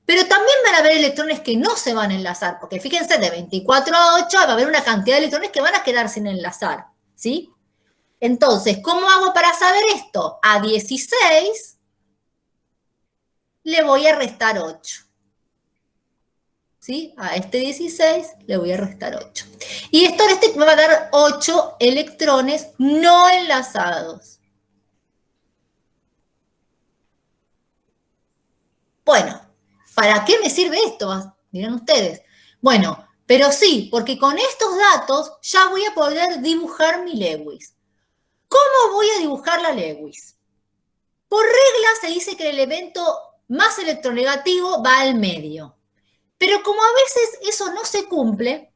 S1: Pero también van a haber electrones que no se van a enlazar, porque fíjense, de 24 a 8 va a haber una cantidad de electrones que van a quedar sin enlazar, ¿sí? Entonces, ¿cómo hago para saber esto? A 16 le voy a restar 8. ¿Sí? A este 16 le voy a restar 8. Y esto me va a dar 8 electrones no enlazados. Bueno, ¿para qué me sirve esto? Dirán ustedes. Bueno, pero sí, porque con estos datos ya voy a poder dibujar mi Lewis. ¿Cómo voy a dibujar la Lewis? Por regla se dice que el elemento más electronegativo va al medio. Pero como a veces eso no se cumple,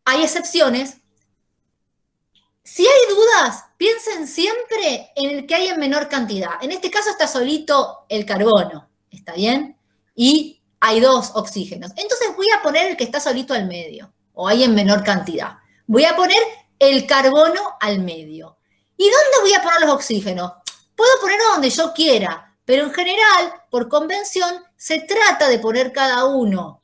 S1: hay excepciones. Si hay dudas, piensen siempre en el que hay en menor cantidad. En este caso está solito el carbono, ¿está bien? Y hay 2 oxígenos. Entonces voy a poner el que está solito al medio, o hay en menor cantidad. Voy a poner el carbono al medio. ¿Y dónde voy a poner los oxígenos? Puedo ponerlos donde yo quiera, pero en general, por convención, se trata de poner cada uno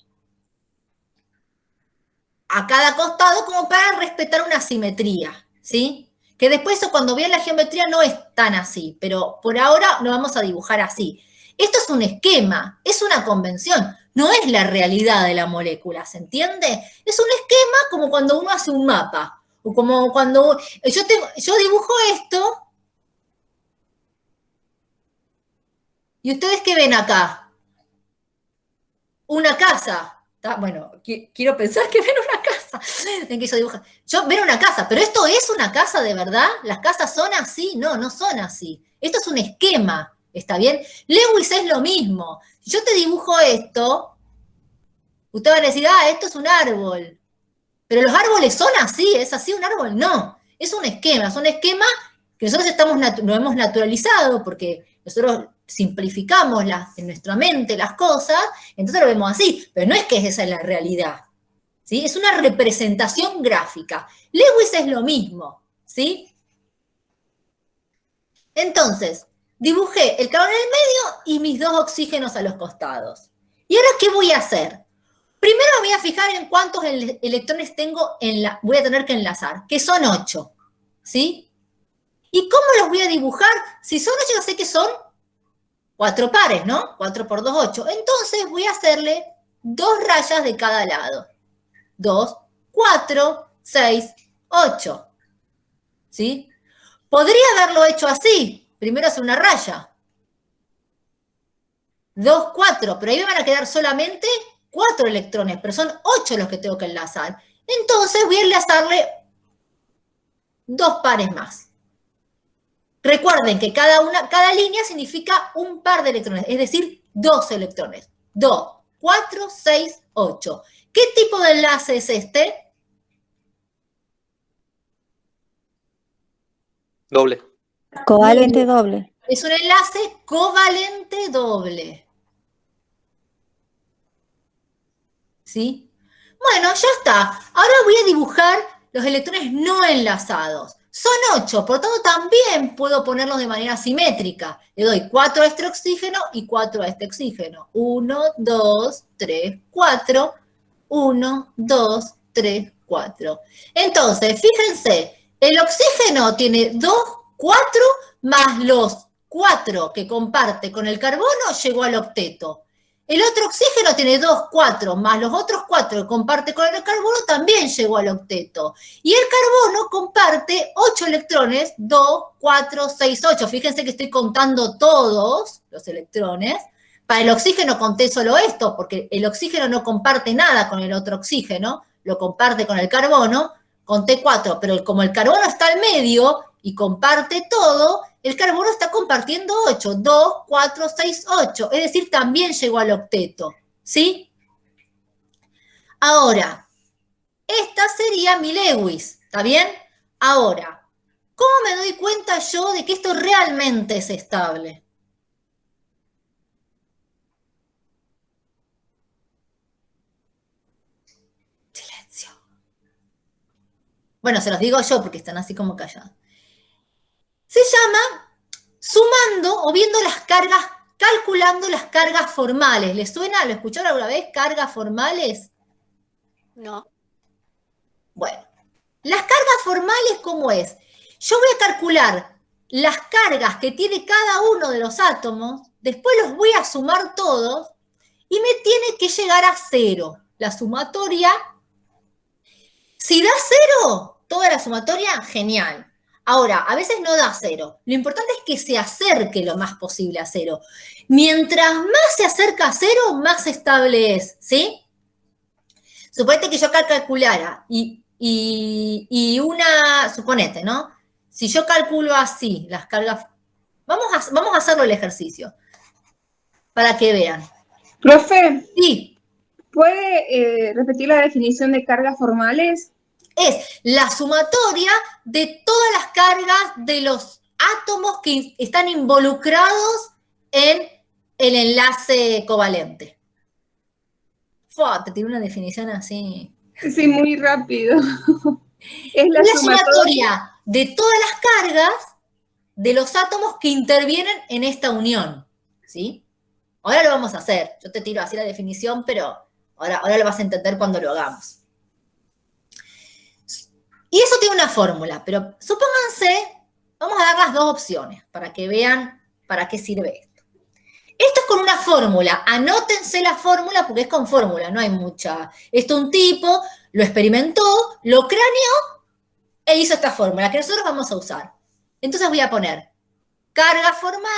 S1: a cada costado como para respetar una simetría, ¿sí? Que después eso cuando vean la geometría no es tan así, pero por ahora lo vamos a dibujar así. Esto es un esquema, es una convención, no es la realidad de la molécula, ¿se entiende? Es un esquema como cuando uno hace un mapa, o como cuando yo dibujo esto, ¿y ustedes qué ven acá? Una casa. Bueno, quiero pensar que ven una casa. En que yo dibujo. Yo ven una casa, pero ¿esto es una casa de verdad? ¿Las casas son así? No, no son así. Esto es un esquema, ¿está bien? Lewis es lo mismo. Si yo te dibujo esto, ustedes van a decir, esto es un árbol. Pero los árboles son así, ¿es así un árbol? No, es un esquema que nosotros lo hemos naturalizado porque nosotros simplificamos en nuestra mente las cosas, entonces lo vemos así, pero no es que esa es la realidad, ¿sí? Es una representación gráfica. Lewis es lo mismo, ¿sí? Entonces, dibujé el carbono en el medio y mis 2 oxígenos a los costados. ¿Y ahora qué voy a hacer? Primero me voy a fijar en cuántos electrones voy a tener que enlazar, que son 8, ¿sí? ¿Y cómo los voy a dibujar? Si son 8, ya sé que son 4 pares, ¿no? 4 por 2, 8. Entonces voy a hacerle 2 rayas de cada lado. 2, 4, 6, 8. ¿Sí? Podría haberlo hecho así. Primero hacer una raya. 2, 4. Pero ahí me van a quedar solamente 4 electrones. Pero son 8 los que tengo que enlazar. Entonces voy a enlazarle 2 pares más. Recuerden que cada línea significa un par de electrones, es decir, 2 electrones. 2, 4, 6, 8. ¿Qué tipo de enlace es este?
S2: Doble.
S3: Covalente doble.
S1: Es un enlace covalente doble. ¿Sí? Bueno, ya está. Ahora voy a dibujar los electrones no enlazados. Son 8, por lo tanto también puedo ponerlos de manera simétrica. Le doy 4 a este oxígeno y 4 a este oxígeno. 1, 2, 3, 4. 1, 2, 3, 4. Entonces, fíjense, el oxígeno tiene 2, 4, más los 4 que comparte con el carbono llegó al octeto. El otro oxígeno tiene 2, 4, más los otros 4 que comparte con el carbono también llegó al octeto. Y el carbono comparte 8 electrones, 2, 4, 6, 8. Fíjense que estoy contando todos los electrones. Para el oxígeno conté solo esto, porque el oxígeno no comparte nada con el otro oxígeno, lo comparte con el carbono. con T4, pero como el carbono está al medio y comparte todo, el carbono está compartiendo 8, 2, 4, 6, 8, es decir, también llegó al octeto, ¿sí? Ahora, esta sería mi Lewis, ¿está bien? Ahora, ¿cómo me doy cuenta yo de que esto realmente es estable? Silencio. Bueno, se los digo yo porque están así como callados. Se llama sumando o viendo las cargas, calculando las cargas formales. ¿Les suena? ¿Lo escucharon alguna vez? ¿Cargas formales?
S6: No.
S1: Bueno, las cargas formales, ¿cómo es? Yo voy a calcular las cargas que tiene cada uno de los átomos, después los voy a sumar todos y me tiene que llegar a 0. La sumatoria, si da 0, toda la sumatoria, genial. Ahora, a veces no da 0. Lo importante es que se acerque lo más posible a 0. Mientras más se acerca a 0, más estable es, ¿sí? Suponete que yo acá calculara y una, suponete, ¿no? Si yo calculo así las cargas, vamos a hacerlo el ejercicio para que vean.
S4: Profe,
S1: Sí,
S4: ¿puede repetir la definición de cargas formales?
S1: es la sumatoria de todas las cargas de los átomos que están involucrados en el enlace covalente. Fua, te tiré una definición así.
S4: Sí, muy rápido. Es la
S1: La
S4: sumatoria.
S1: sumatoria de todas las cargas de los átomos que intervienen en esta unión, ¿sí? Ahora lo vamos a hacer. Yo te tiro así la definición, pero ahora lo vas a entender cuando lo hagamos. Y eso tiene una fórmula, pero supónganse, vamos a dar las dos opciones para que vean para qué sirve esto. Esto es con una fórmula, anótense la fórmula porque es con fórmula, no hay mucha. Esto un tipo lo experimentó, lo craneó e hizo esta fórmula que nosotros vamos a usar. Entonces voy a poner carga formal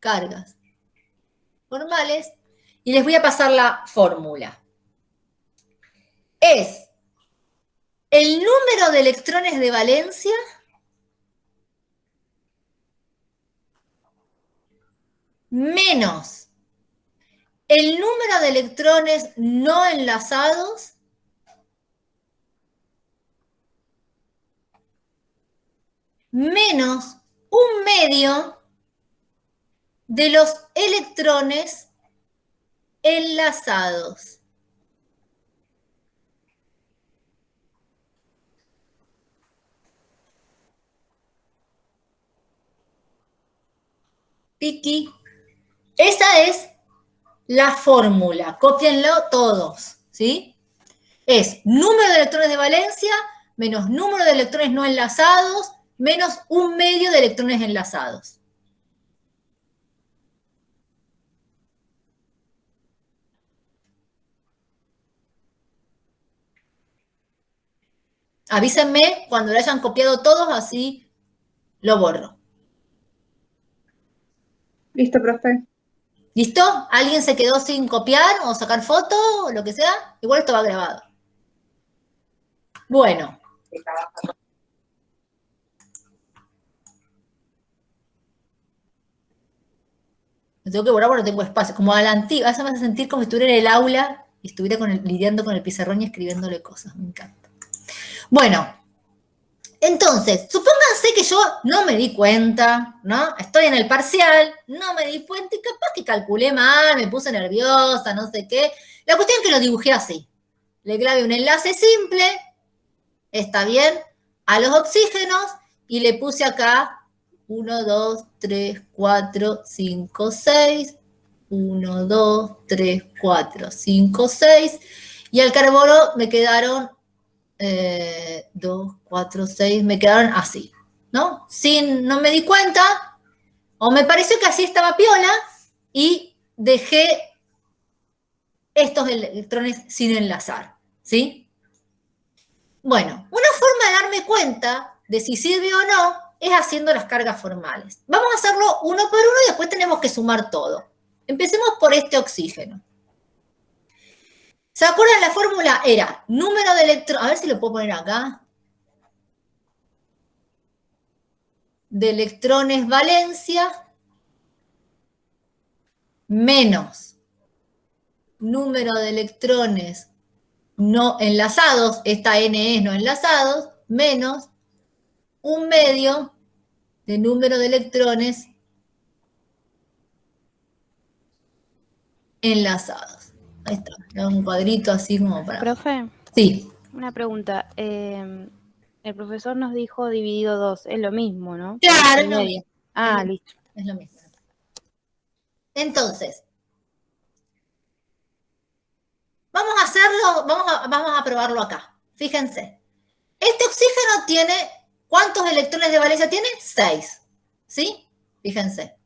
S1: cargas formales y les voy a pasar la fórmula. Es el número de electrones de valencia menos el número de electrones no enlazados menos un medio de los electrones enlazados. Tiki. Esa es la fórmula. Cópienlo todos, ¿sí? Es número de electrones de valencia menos número de electrones no enlazados menos un medio de electrones enlazados. Avísenme cuando lo hayan copiado todos, así lo borro.
S4: Listo, profe.
S1: ¿Listo? ¿Alguien se quedó sin copiar o sacar foto o lo que sea? Igual esto va grabado. Bueno. Me tengo que borrar porque no tengo espacio. Como a la antigua, eso me hace sentir como si estuviera en el aula y estuviera lidiando con el pizarrón y escribiéndole cosas. Me encanta. Bueno, entonces, supónganse que yo no me di cuenta, ¿no? Estoy en el parcial, no me di cuenta y capaz que calculé mal, me puse nerviosa, no sé qué. La cuestión es que lo dibujé así. Le clavé un enlace simple, está bien, a los oxígenos y le puse acá 1, 2, 3, 4, 5, 6, 1, 2, 3, 4, 5, 6, y al carbono me quedaron 2, 4, 6, me quedaron así, ¿no? No me di cuenta, o me pareció que así estaba piola, y dejé estos electrones sin enlazar, ¿sí? Bueno, una forma de darme cuenta de si sirve o no es haciendo las cargas formales. Vamos a hacerlo uno por uno y después tenemos que sumar todo. Empecemos por este oxígeno. ¿Se acuerdan? La fórmula era número de electrones, a ver si lo puedo poner acá. De electrones valencia menos número de electrones no enlazados, esta N es no enlazados, menos un medio de número de electrones enlazados. Ahí está, un cuadrito así como para...
S5: Profe,
S1: Sí.
S5: una pregunta. El profesor nos dijo dividido 2, es lo mismo, ¿no?
S1: Claro,
S5: Y
S1: es lo
S5: medio.
S1: mismo.
S5: Ah, listo.
S1: Es lo mismo. Entonces, vamos a hacerlo, vamos a probarlo acá. Fíjense. Este oxígeno tiene, ¿cuántos electrones de valencia tiene? 6. ¿Sí? Fíjense.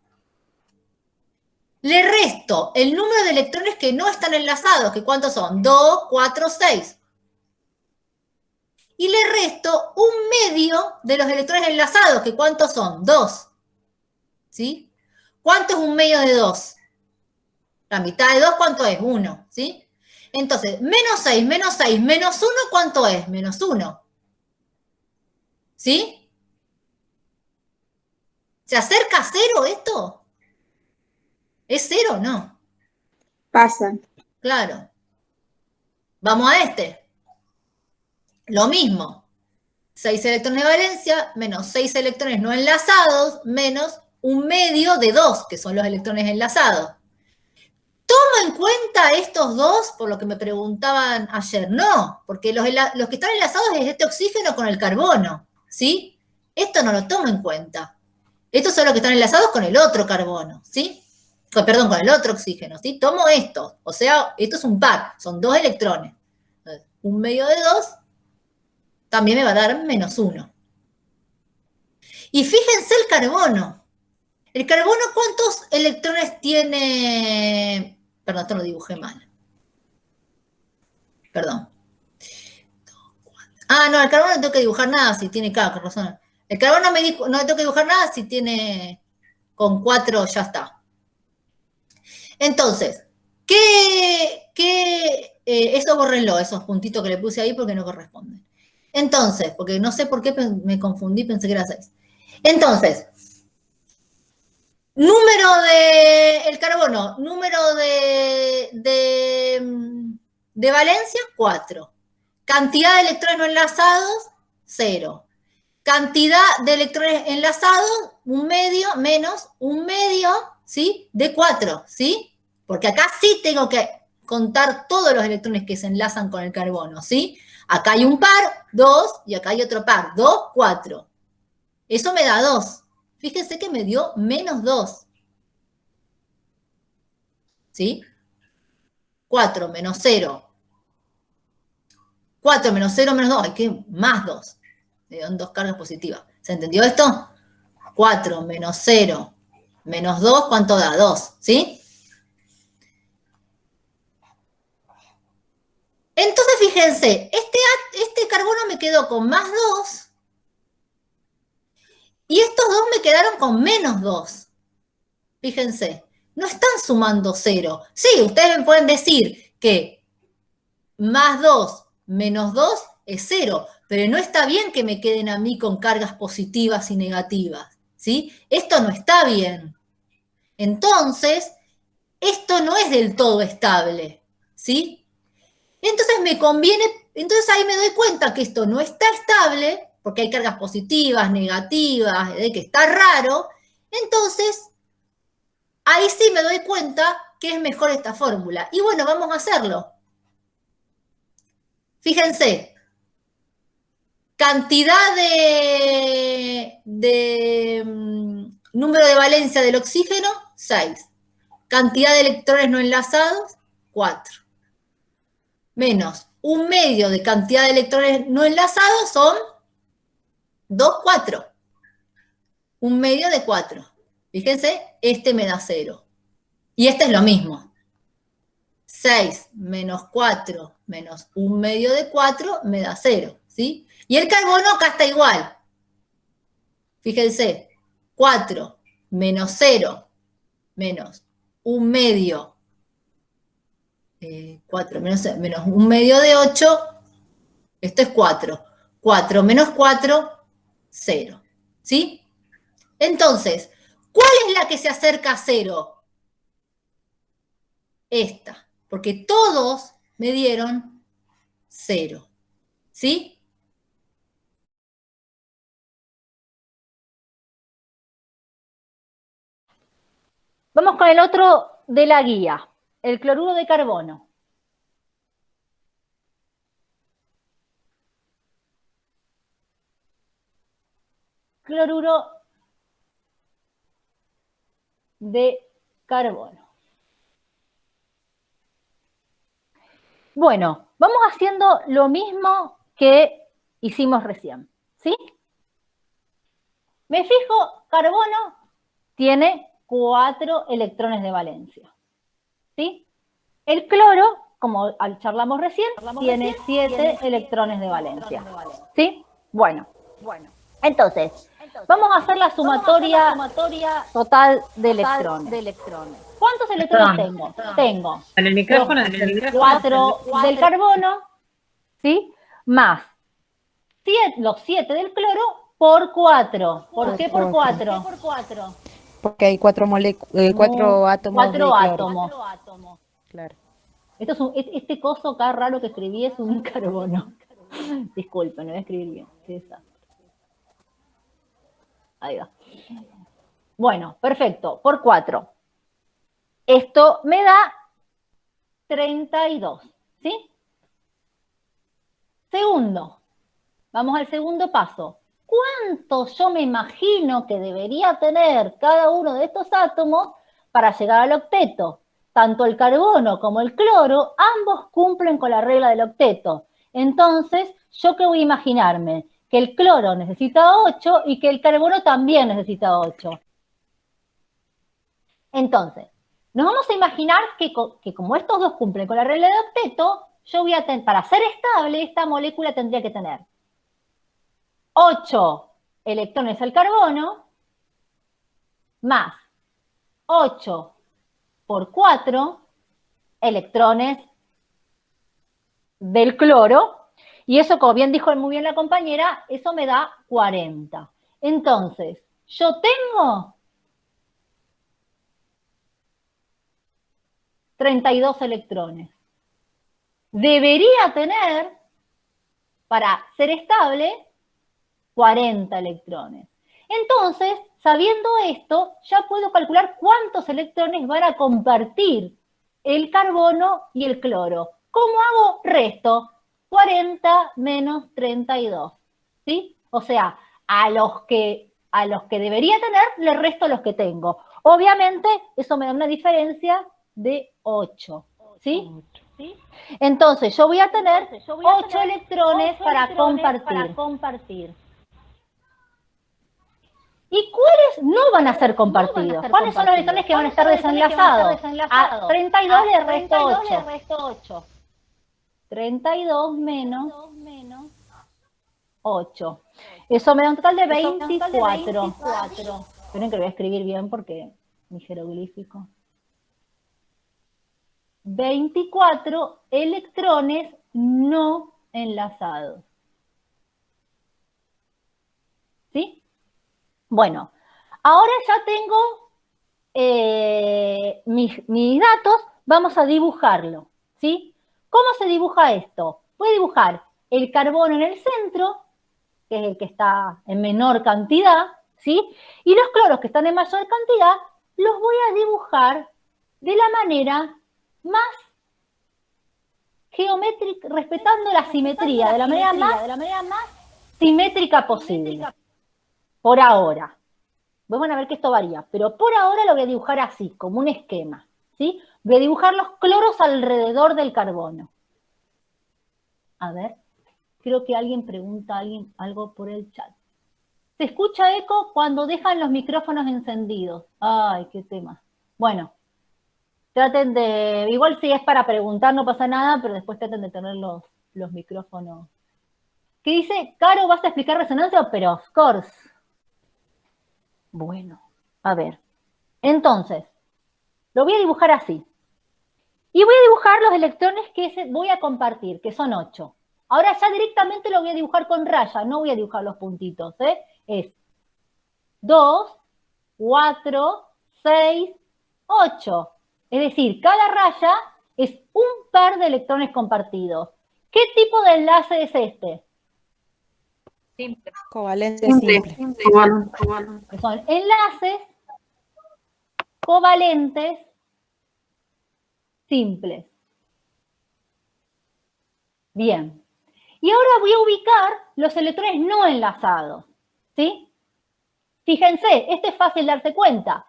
S1: Le resto el número de electrones que no están enlazados, que ¿cuántos son? 2, 4, 6. Y le resto un medio de los electrones enlazados, que ¿cuántos son? 2. ¿Sí? ¿Cuánto es un medio de 2? La mitad de 2, ¿cuánto es? 1. ¿Sí? Entonces, menos 6, menos 6, menos 1, ¿cuánto es? Menos 1. ¿Sí? ¿Se acerca a 0 esto? ¿Es 0 o no?
S4: Pasan.
S1: Claro. Vamos a este. Lo mismo. 6 electrones de valencia menos 6 electrones no enlazados menos un medio de 2, que son los electrones enlazados. ¿Tomo en cuenta estos dos por lo que me preguntaban ayer? No, porque los que están enlazados es este oxígeno con el carbono, ¿sí? Esto no lo tomo en cuenta. Estos son los que están enlazados con el otro carbono, ¿sí? Perdón, con el otro oxígeno, ¿sí? Tomo esto, o sea, esto es un par, son 2 electrones. Un medio de 2 también me va a dar menos 1. Y fíjense el carbono. ¿El carbono cuántos electrones tiene? Perdón, esto lo dibujé mal. Perdón. Ah, no, el carbono no tengo que dibujar nada si tiene K, con razón. El carbono no tengo que dibujar nada si tiene con 4, ya está. Entonces, eso bórrenlo, esos puntitos que le puse ahí porque no corresponden. Entonces, porque no sé por qué me confundí, pensé que era 6. Entonces, número el carbono, número de valencia, 4. Cantidad de electrones no enlazados, 0. Cantidad de electrones enlazados, un medio, menos un medio, ¿sí? De 4, ¿sí? Porque acá sí tengo que contar todos los electrones que se enlazan con el carbono, ¿sí? Acá hay un par, 2, y acá hay otro par, 2, 4. Eso me da 2. Fíjense que me dio menos 2. ¿Sí? 4 menos 0. 4 menos 0 menos 2. Ay, ¿qué? Más 2. Me dieron 2 cargas positivas. ¿Se entendió esto? 4 menos 0 menos 2, ¿cuánto da? 2. ¿Sí? Entonces, fíjense, este carbono me quedó con más 2 y estos dos me quedaron con menos 2. Fíjense, no están sumando 0. Sí, ustedes me pueden decir que más 2 menos 2 es 0, pero no está bien que me queden a mí con cargas positivas y negativas, ¿sí? Esto no está bien. Entonces, esto no es del todo estable, ¿sí? Entonces me conviene, entonces ahí me doy cuenta que esto no está estable, porque hay cargas positivas, negativas, de que está raro. Entonces, ahí sí me doy cuenta que es mejor esta fórmula. Y bueno, vamos a hacerlo. Fíjense, cantidad de número de valencia del oxígeno, 6. Cantidad de electrones no enlazados, 4. Menos un medio de cantidad de electrones no enlazados son 2, 4. Un medio de 4. Fíjense, este me da 0. Y este es lo mismo. 6 menos 4 menos un medio de 4 me da 0. ¿Sí? Y el carbono acá está igual. Fíjense, 4 menos 0 menos 1/2, 4 menos 1/2 de 8, esto es 4. 4 menos 4, 0. ¿Sí? Entonces, ¿cuál es la que se acerca a 0? Esta, porque todos me dieron 0. ¿Sí? Vamos con el otro de la guía, el cloruro de carbono. Cloruro de carbono. Bueno, vamos haciendo lo mismo que hicimos recién, ¿sí? Me fijo, carbono tiene 4 electrones de valencia, ¿sí? El cloro, como charlamos recién, tiene 7 electrones de valencia, ¿sí? Bueno, entonces, vamos a hacer la sumatoria total de electrones. ¿Cuántos electrones tengo? Tengo
S7: En el micrófono,
S1: 4 del carbono, ¿sí? Más los 7 del cloro por 4. ¿Por qué por 4?
S8: Porque hay 4 átomos de
S1: 4
S8: cloro.
S1: átomos.
S8: Claro.
S1: Este coso acá raro que escribí es un carbono. Disculpen, no voy a escribir bien. Qué desastre. Ahí va. Bueno, perfecto. Por 4. Esto me da 32. ¿Sí? Segundo. Vamos al segundo paso. ¿Cuánto yo me imagino que debería tener cada uno de estos átomos para llegar al octeto? Tanto el carbono como el cloro, ambos cumplen con la regla del octeto. Entonces, ¿yo qué voy a imaginarme? Que el cloro necesita 8 y que el carbono también necesita 8. Entonces, nos vamos a imaginar que como estos dos cumplen con la regla del octeto, yo voy a tener, para ser estable, esta molécula tendría que tener 8 electrones al carbono, más 8 por 4 electrones del cloro, y eso, como bien dijo muy bien la compañera, eso me da 40. Entonces, yo tengo 32 electrones. Debería tener, para ser estable, 40 electrones. Entonces, sabiendo esto, ya puedo calcular cuántos electrones van a compartir el carbono y el cloro. ¿Cómo hago? Resto. 40 menos 32. ¿Sí? O sea, a los que debería tener, le resto los que tengo. Obviamente, eso me da una diferencia de 8. ¿Sí? Entonces, yo voy a tener 8 electrones para compartir. ¿Y cuáles no van a ser compartidos? ¿Cuáles son los electrones que van a estar desenlazados? A 32 le resto 8. 32 menos 8. Eso me da un total de 24. Esperen que lo voy a escribir bien porque mi jeroglífico. 24 electrones no enlazados. ¿Sí? Bueno, ahora ya tengo mis datos, vamos a dibujarlo, ¿sí? ¿Cómo se dibuja esto? Voy a dibujar el carbono en el centro, que es el que está en menor cantidad, ¿sí? Y los cloros que están en mayor cantidad, los voy a dibujar de la manera más geométrica, respetando la simetría, de la manera más simétrica posible. Por ahora. Van a ver que esto varía, pero por ahora lo voy a dibujar así, como un esquema, ¿sí? Voy a dibujar los cloros alrededor del carbono. A ver, creo que alguien pregunta algo por el chat. ¿Se escucha eco cuando dejan los micrófonos encendidos? Ay, qué tema. Bueno, traten de, igual si es para preguntar no pasa nada, pero después traten de tener los micrófonos. ¿Qué dice? Caro, ¿vas a explicar resonancia? Pero of course. Bueno, a ver. Entonces, lo voy a dibujar así. Y voy a dibujar los electrones que voy a compartir, que son 8. Ahora ya directamente lo voy a dibujar con raya, no voy a dibujar los puntitos, ¿eh? Es 2, 4, 6, 8. Es decir, cada raya es un par de electrones compartidos. ¿Qué tipo de enlace es este?
S8: Simple. Covalente simple.
S1: Que son enlaces covalentes simples. Bien. Y ahora voy a ubicar los electrones no enlazados, ¿sí? Fíjense, este es fácil darse cuenta.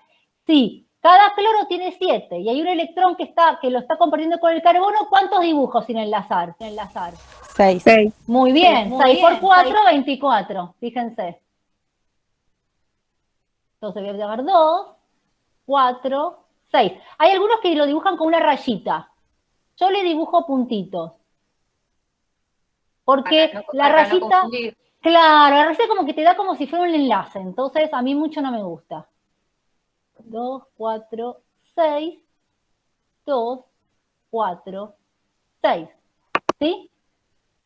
S1: Si cada cloro tiene 7 y hay un electrón que lo está compartiendo con el carbono, ¿cuántos dibujos sin enlazar?
S8: 6.
S1: Muy bien, 6 por 4, 24, fíjense. Entonces voy a llevar 2, 4, 6. Hay algunos que lo dibujan con una rayita. Yo le dibujo puntitos. Porque la rayita, claro, la rayita como que te da como si fuera un enlace. Entonces a mí mucho no me gusta. 2, 4, 6, 2, 4, 6. ¿Sí?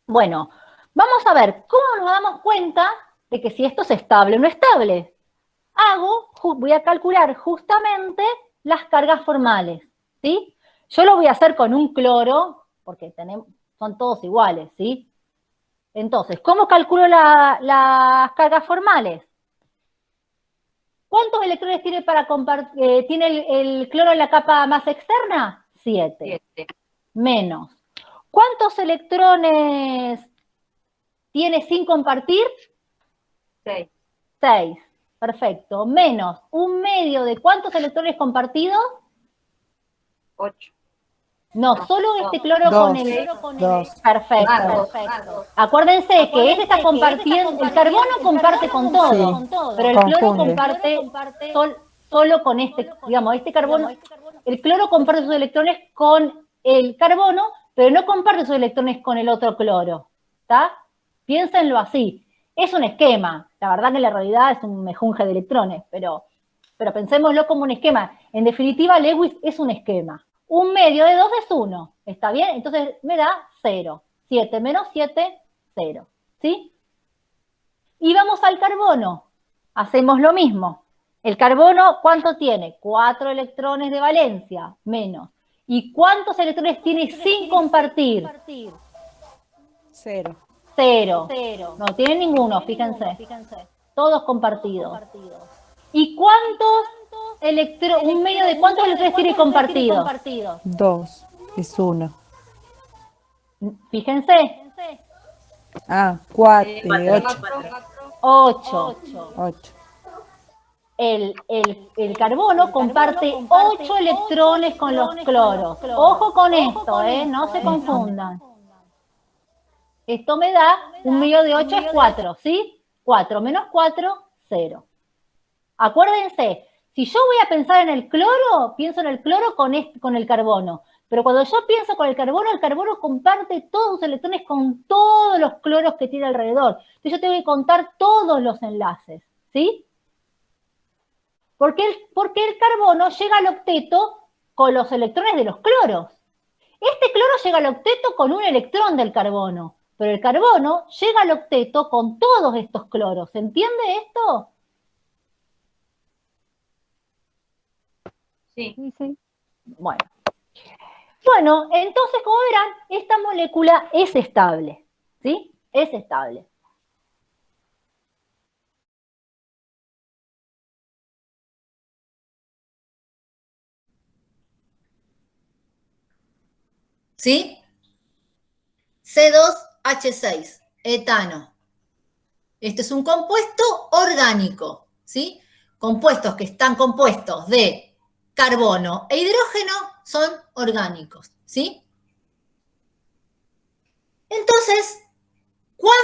S1: Bueno, vamos a ver cómo nos damos cuenta de que si esto es estable o no estable. Voy a calcular justamente las cargas formales, ¿sí? Yo lo voy a hacer con un cloro, porque son todos iguales, ¿sí? Entonces, ¿cómo calculo las cargas formales? ¿Cuántos electrones tiene tiene el cloro en la capa más externa? 7. Menos. ¿Cuántos electrones tiene sin compartir?
S8: 6.
S1: 6. Perfecto. Menos un medio de ¿cuántos electrones compartidos?
S8: 8.
S1: No, solo este cloro
S8: Dos.
S1: con el...
S8: Dos.
S1: Perfecto. Acuérdense que este está compartiendo, el carbono comparte con todo,
S8: Sí,
S1: pero el cloro
S8: confunde.
S1: comparte solo con digamos, este carbono, el cloro comparte sus electrones con el carbono, pero no comparte sus electrones con el otro cloro, ¿está? Piénsenlo así. Es un esquema, la verdad que en la realidad es un mejunje de electrones, pero pensémoslo como un esquema. En definitiva, Lewis es un esquema. Un medio de 2 es 1, ¿está bien? Entonces me da 0. 7 menos 7, 0, ¿sí? Y vamos al carbono. Hacemos lo mismo. El carbono, ¿cuánto tiene? 4 electrones de valencia, menos. ¿Y cuántos electrones tiene sin compartir?
S8: 0.
S1: 0. No tiene ninguno, fíjense. Todos compartidos. ¿Y cuántos electrones, un medio de cuántos electrones tiene compartido?
S8: 2. Es 1.
S1: Fíjense.
S8: 4.
S1: 8.
S8: 8.
S1: El carbono comparte 8 electrones con los cloros. Ojo con esto, no se confundan. Esto me da un medio de 8 es 4, ¿sí? 4 menos 4, 0. Acuérdense, si yo voy a pensar en el cloro, pienso en el cloro con el carbono. Pero cuando yo pienso con el carbono comparte todos sus electrones con todos los cloros que tiene alrededor. Entonces yo tengo que contar todos los enlaces, ¿sí? Porque el carbono llega al octeto con los electrones de los cloros. Este cloro llega al octeto con un electrón del carbono, pero el carbono llega al octeto con todos estos cloros. ¿Se entiende esto?
S8: Sí.
S1: Bueno. Bueno, entonces, como verán, esta molécula es estable, ¿sí? Es estable. ¿Sí? C2H6, etano. Este es un compuesto orgánico, ¿sí? Compuestos que están compuestos de carbono e hidrógeno son orgánicos, ¿sí? Entonces, ¿cuál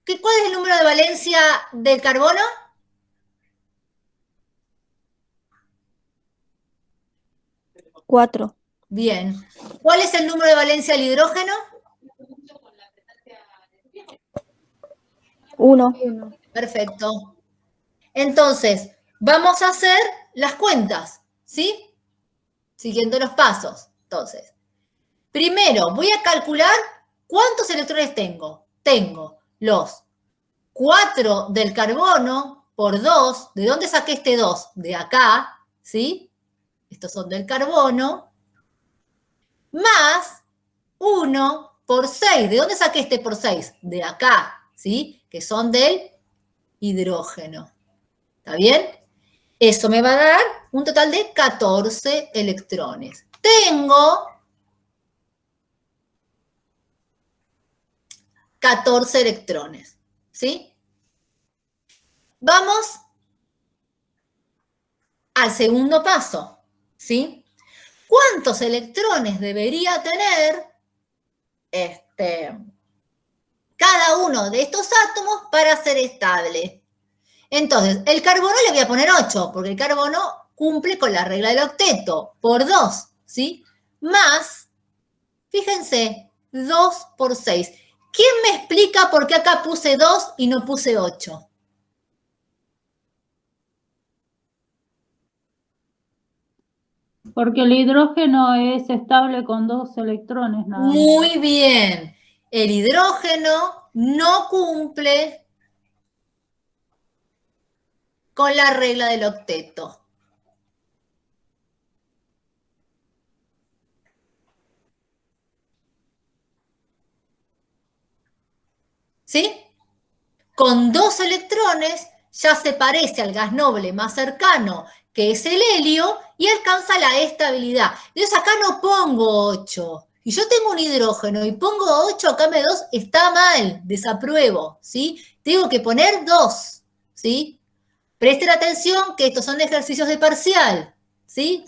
S1: es el número de valencia del carbono?
S3: 4.
S1: Bien. ¿Cuál es el número de valencia del hidrógeno?
S3: 1.
S1: Perfecto. Entonces, vamos a hacer las cuentas, ¿sí? Siguiendo los pasos. Entonces, primero voy a calcular cuántos electrones tengo. Tengo los 4 del carbono por 2. ¿De dónde saqué este 2? De acá, ¿sí? Estos son del carbono. Más 1 por 6. ¿De dónde saqué este por 6? De acá, ¿sí? Que son del hidrógeno. ¿Está bien? Eso me va a dar un total de 14 electrones. Tengo 14 electrones, ¿sí? Vamos al segundo paso, ¿sí? ¿Cuántos electrones debería tener cada uno de estos átomos para ser estable? Entonces, el carbono le voy a poner 8, porque el carbono cumple con la regla del octeto, por 2, ¿sí? Más, fíjense, 2 por 6. ¿Quién me explica por qué acá puse 2 y no puse 8?
S7: Porque el hidrógeno es estable con 2 electrones nada más.
S1: Muy bien. El hidrógeno no cumple con la regla del octeto. ¿Sí? Con 2 electrones ya se parece al gas noble más cercano, que es el helio, y alcanza la estabilidad. Entonces acá no pongo 8. Si yo tengo un hidrógeno y pongo 8, acá me 2, está mal, desapruebo, ¿sí? Tengo que poner 2, ¿sí? Presten atención que estos son ejercicios de parcial, ¿sí?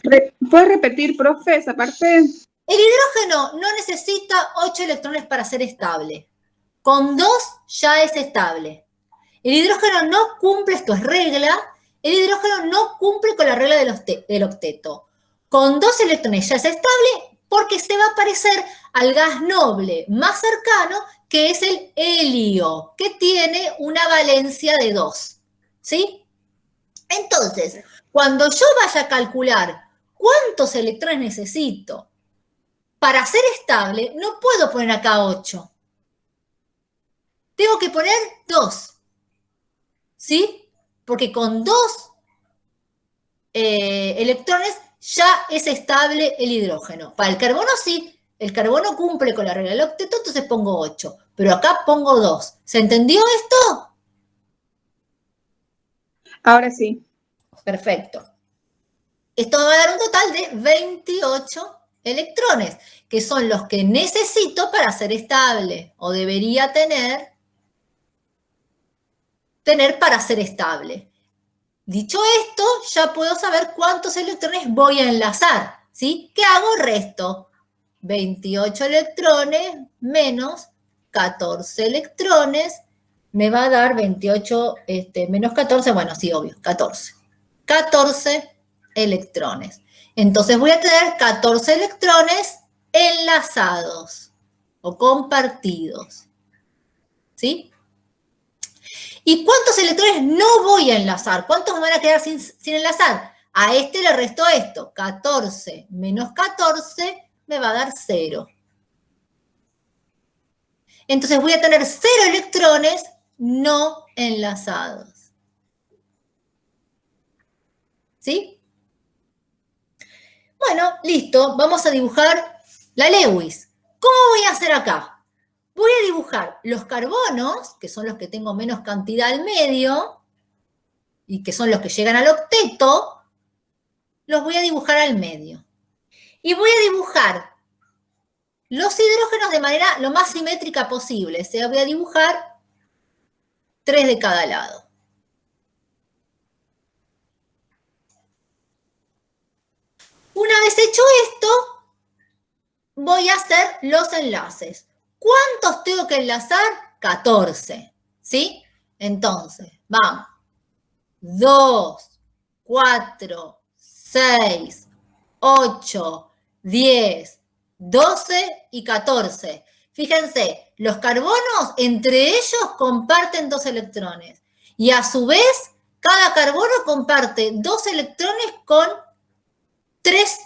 S4: ¿Puedes repetir, profe, esa parte?
S1: El hidrógeno no necesita 8 electrones para ser estable. Con 2 ya es estable. El hidrógeno no cumple, esto es regla, el hidrógeno no cumple con la regla del octeto. Con 2 electrones ya es estable porque se va a parecer al gas noble más cercano, que es el helio, que tiene una valencia de 2, ¿sí? Entonces, cuando yo vaya a calcular cuántos electrones necesito para ser estable, no puedo poner acá 8. Tengo que poner 2, ¿sí? Porque con 2 electrones ya es estable el hidrógeno. Para el carbono sí, el carbono cumple con la regla del octeto, entonces pongo 8. Pero acá pongo 2. ¿Se entendió esto?
S4: Ahora sí.
S1: Perfecto. Esto me va a dar un total de 28 electrones, que son los que necesito para ser estable, o debería tener para ser estable. Dicho esto, ya puedo saber cuántos electrones voy a enlazar, ¿sí? ¿Qué hago? Resto. 28 electrones menos 14 electrones me va a dar 28 menos 14, bueno, sí, obvio, 14. 14 electrones. Entonces voy a tener 14 electrones enlazados o compartidos, ¿sí? ¿Y cuántos electrones no voy a enlazar? ¿Cuántos me van a quedar sin enlazar? A este le resto esto. 14 menos 14 me va a dar 0. Entonces voy a tener 0 electrones no enlazados. ¿Sí? Bueno, listo. Vamos a dibujar la Lewis. ¿Cómo voy a hacer acá? Voy a dibujar los carbonos, que son los que tengo menos cantidad al medio, y que son los que llegan al octeto, los voy a dibujar al medio. Y voy a dibujar los hidrógenos de manera lo más simétrica posible. O sea, voy a dibujar 3 de cada lado. Una vez hecho esto, voy a hacer los enlaces. ¿Cuántos tengo que enlazar? 14, ¿sí? Entonces, vamos. 2, 4, 6, 8, 10, 12 y 14. Fíjense, los carbonos entre ellos comparten 2 electrones. Y a su vez, Cada carbono comparte 2 electrones con 3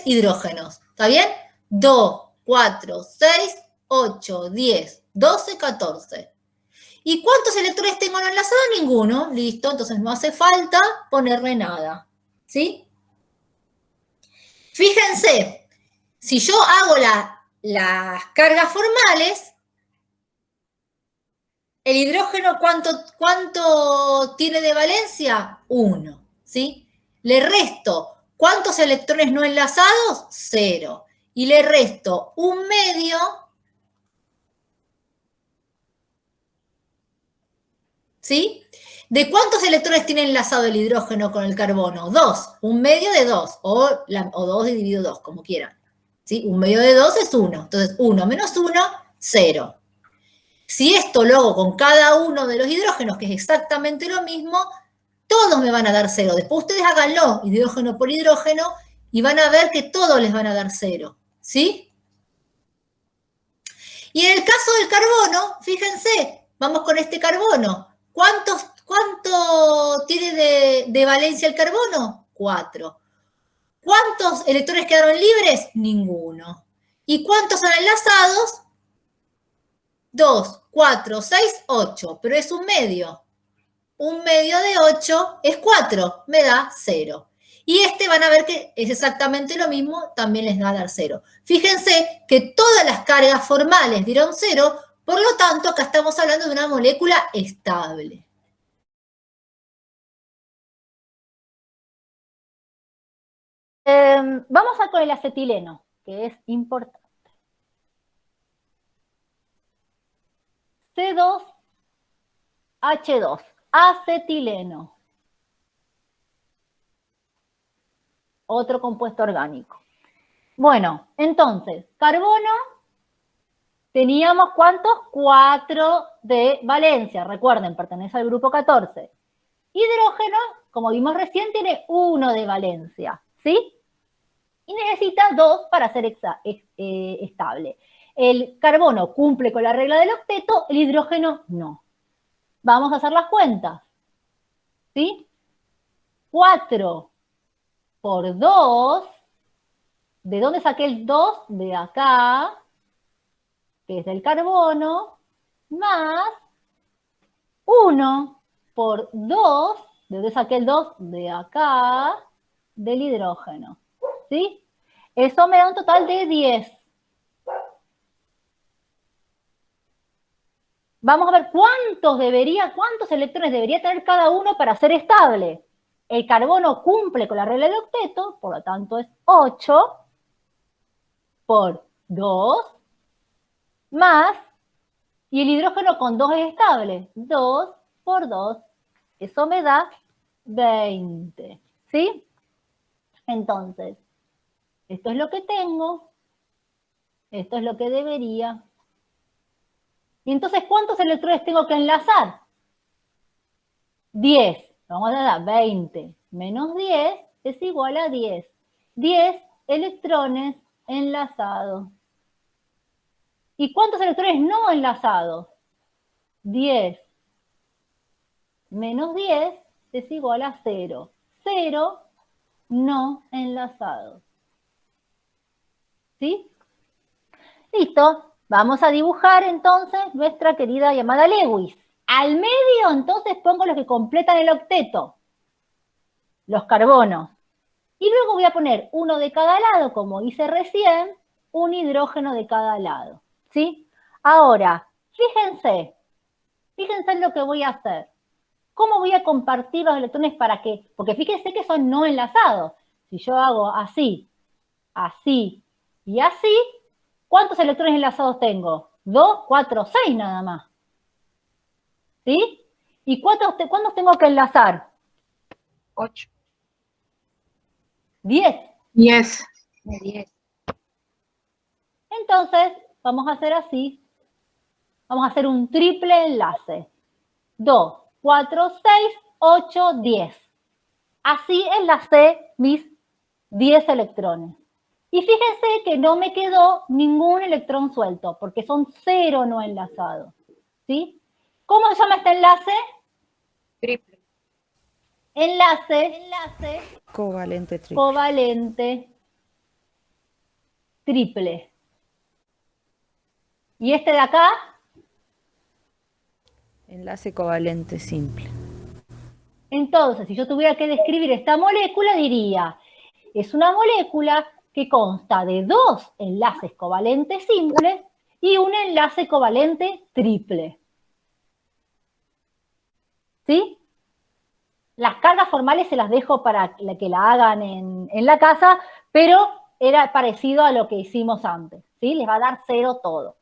S1: hidrógenos. ¿Está bien? 2, 4, 6, 8, 10, 12, 14. ¿Y cuántos electrones tengo no enlazados? Ninguno. Listo, entonces no hace falta ponerle nada. ¿Sí? Fíjense, si yo hago las cargas formales, el hidrógeno, ¿cuánto tiene de valencia? 1, ¿sí? Le resto, ¿cuántos electrones no enlazados? 0. Y le resto 1/2, ¿sí? ¿De cuántos electrones tiene enlazado el hidrógeno con el carbono? 2, 1/2 de 2, o 2 dividido 2, como quieran. ¿Sí? 1/2 de 2 es 1, entonces 1 menos 1, 0. Si esto lo hago con cada uno de los hidrógenos, que es exactamente lo mismo, todos me van a dar 0. Después ustedes háganlo, hidrógeno por hidrógeno, y van a ver que todos les van a dar 0. ¿Sí? Y en el caso del carbono, fíjense, vamos con este carbono. ¿Cuánto tiene de valencia el carbono? 4. ¿Cuántos electrones quedaron libres? Ninguno. ¿Y cuántos son enlazados? 2, 4, 6, 8, pero es 1/2. 1/2 de 8 es 4, me da 0. Y este van a ver que es exactamente lo mismo, también les va a dar 0. Fíjense que todas las cargas formales dieron 0, por lo tanto, acá estamos hablando de una molécula estable.
S9: Vamos a con el acetileno, que es importante. C2H2, acetileno. Otro compuesto orgánico. Bueno, entonces, carbono, teníamos ¿cuántos? 4 de valencia, recuerden, pertenece al grupo 14. Hidrógeno, como vimos recién, tiene 1 de valencia, ¿sí? Y necesita 2 para ser estable. El carbono cumple con la regla del octeto, el hidrógeno no. Vamos a hacer las cuentas, ¿sí? 4 por 2, ¿de dónde saqué el 2? De acá, que es del carbono, más 1 por 2, ¿de dónde saqué el 2? De acá, del hidrógeno, ¿sí? Eso me da un total de 10. Vamos a ver cuántos electrones debería tener cada uno para ser estable. El carbono cumple con la regla del octeto, por lo tanto es 8 por 2 más, y el hidrógeno con 2 es estable, 2 por 2, eso me da 20, ¿sí? Entonces, esto es lo que tengo, esto es lo que debería. Y entonces, ¿cuántos electrones tengo que enlazar? 10. Vamos a dar 20 menos 10 es igual a 10. 10 electrones enlazados. ¿Y cuántos electrones no enlazados? 10 menos 10 es igual a 0. 0 no enlazados. ¿Sí? Listo. Vamos a dibujar entonces nuestra querida llamada Lewis. Al medio entonces pongo los que completan el octeto, los carbonos. Y luego voy a poner uno de cada lado, como hice recién, un hidrógeno de cada lado. ¿Sí? Ahora, fíjense en lo que voy a hacer. ¿Cómo voy a compartir los electrones para qué? Porque fíjense que son no enlazados. Si yo hago así, así y así, ¿cuántos electrones enlazados tengo? 2, 4, 6 nada más. ¿Sí? ¿Y cuántos tengo que enlazar?
S8: 8.
S9: 10.
S4: 10.
S8: 10.
S9: Entonces, vamos a hacer así. Vamos a hacer un triple enlace. 2, 4, 6, 8, 10. Así enlacé mis 10 electrones. Y fíjense que no me quedó ningún electrón suelto, porque son 0 no enlazados. ¿Sí? ¿Cómo se llama este enlace?
S8: Triple.
S9: Enlace
S10: Covalente triple.
S9: covalente triple. ¿Y este de acá?
S10: Enlace covalente simple.
S9: Entonces, si yo tuviera que describir esta molécula, diría, es una molécula que consta de 2 enlaces covalentes simples y un enlace covalente triple. ¿Sí? Las cargas formales se las dejo para que la hagan en la casa, pero era parecido a lo que hicimos antes, ¿sí? Les va a dar 0 todo.